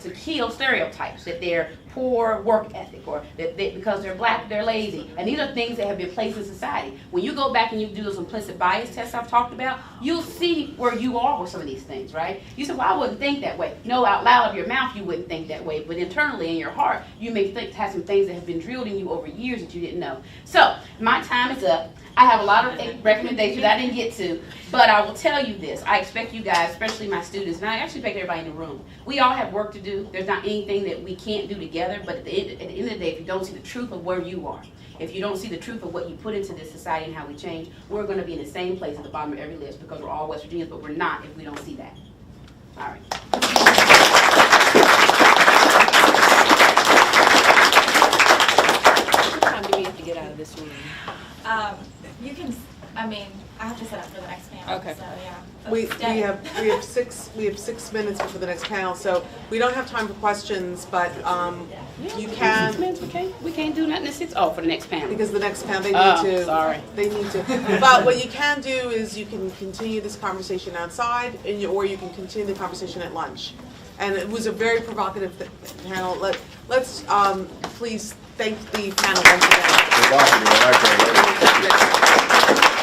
Speaker 5: to kill stereotypes, that they're poor work ethic, or that because they're black, they're lazy. And these are things that have been placed in society. When you go back and you do those implicit bias tests I've talked about, you'll see where you are with some of these things, right? You say, well, I wouldn't think that way. No, out loud of your mouth, you wouldn't think that way. But internally in your heart, you may have some things that have been drilled in you over years that you didn't know. So, my time is up. I have a lot of recommendations I didn't get to, but I will tell you this. I expect you guys, especially my students, and I actually expect everybody in the room. We all have work to do. There's not anything that we can't do together, but at the end of the day, if you don't see the truth of where you are, if you don't see the truth of what you put into this society and how we change, we're going to be in the same place at the bottom of every list, because we're all West Virginians, but we're not if we don't see that. All right.
Speaker 2: What time do we have to get out of this room?
Speaker 1: You can, I mean, I have to set up for the next panel,
Speaker 2: Okay.
Speaker 1: so yeah.
Speaker 4: We
Speaker 1: Stay.
Speaker 4: have 6 minutes before the next panel, so we don't have time for questions, but you
Speaker 5: 6
Speaker 4: can,
Speaker 5: minutes, we can't do nothing at 6, for the next panel.
Speaker 4: because the next panel, they
Speaker 5: Oh,
Speaker 4: need to.
Speaker 5: sorry.
Speaker 4: They need to, but what you can do is you can continue this conversation outside, or you can continue the conversation at lunch. And it was a very provocative panel. Let's please thank the panel once again.
Speaker 7: Provocative, I like that.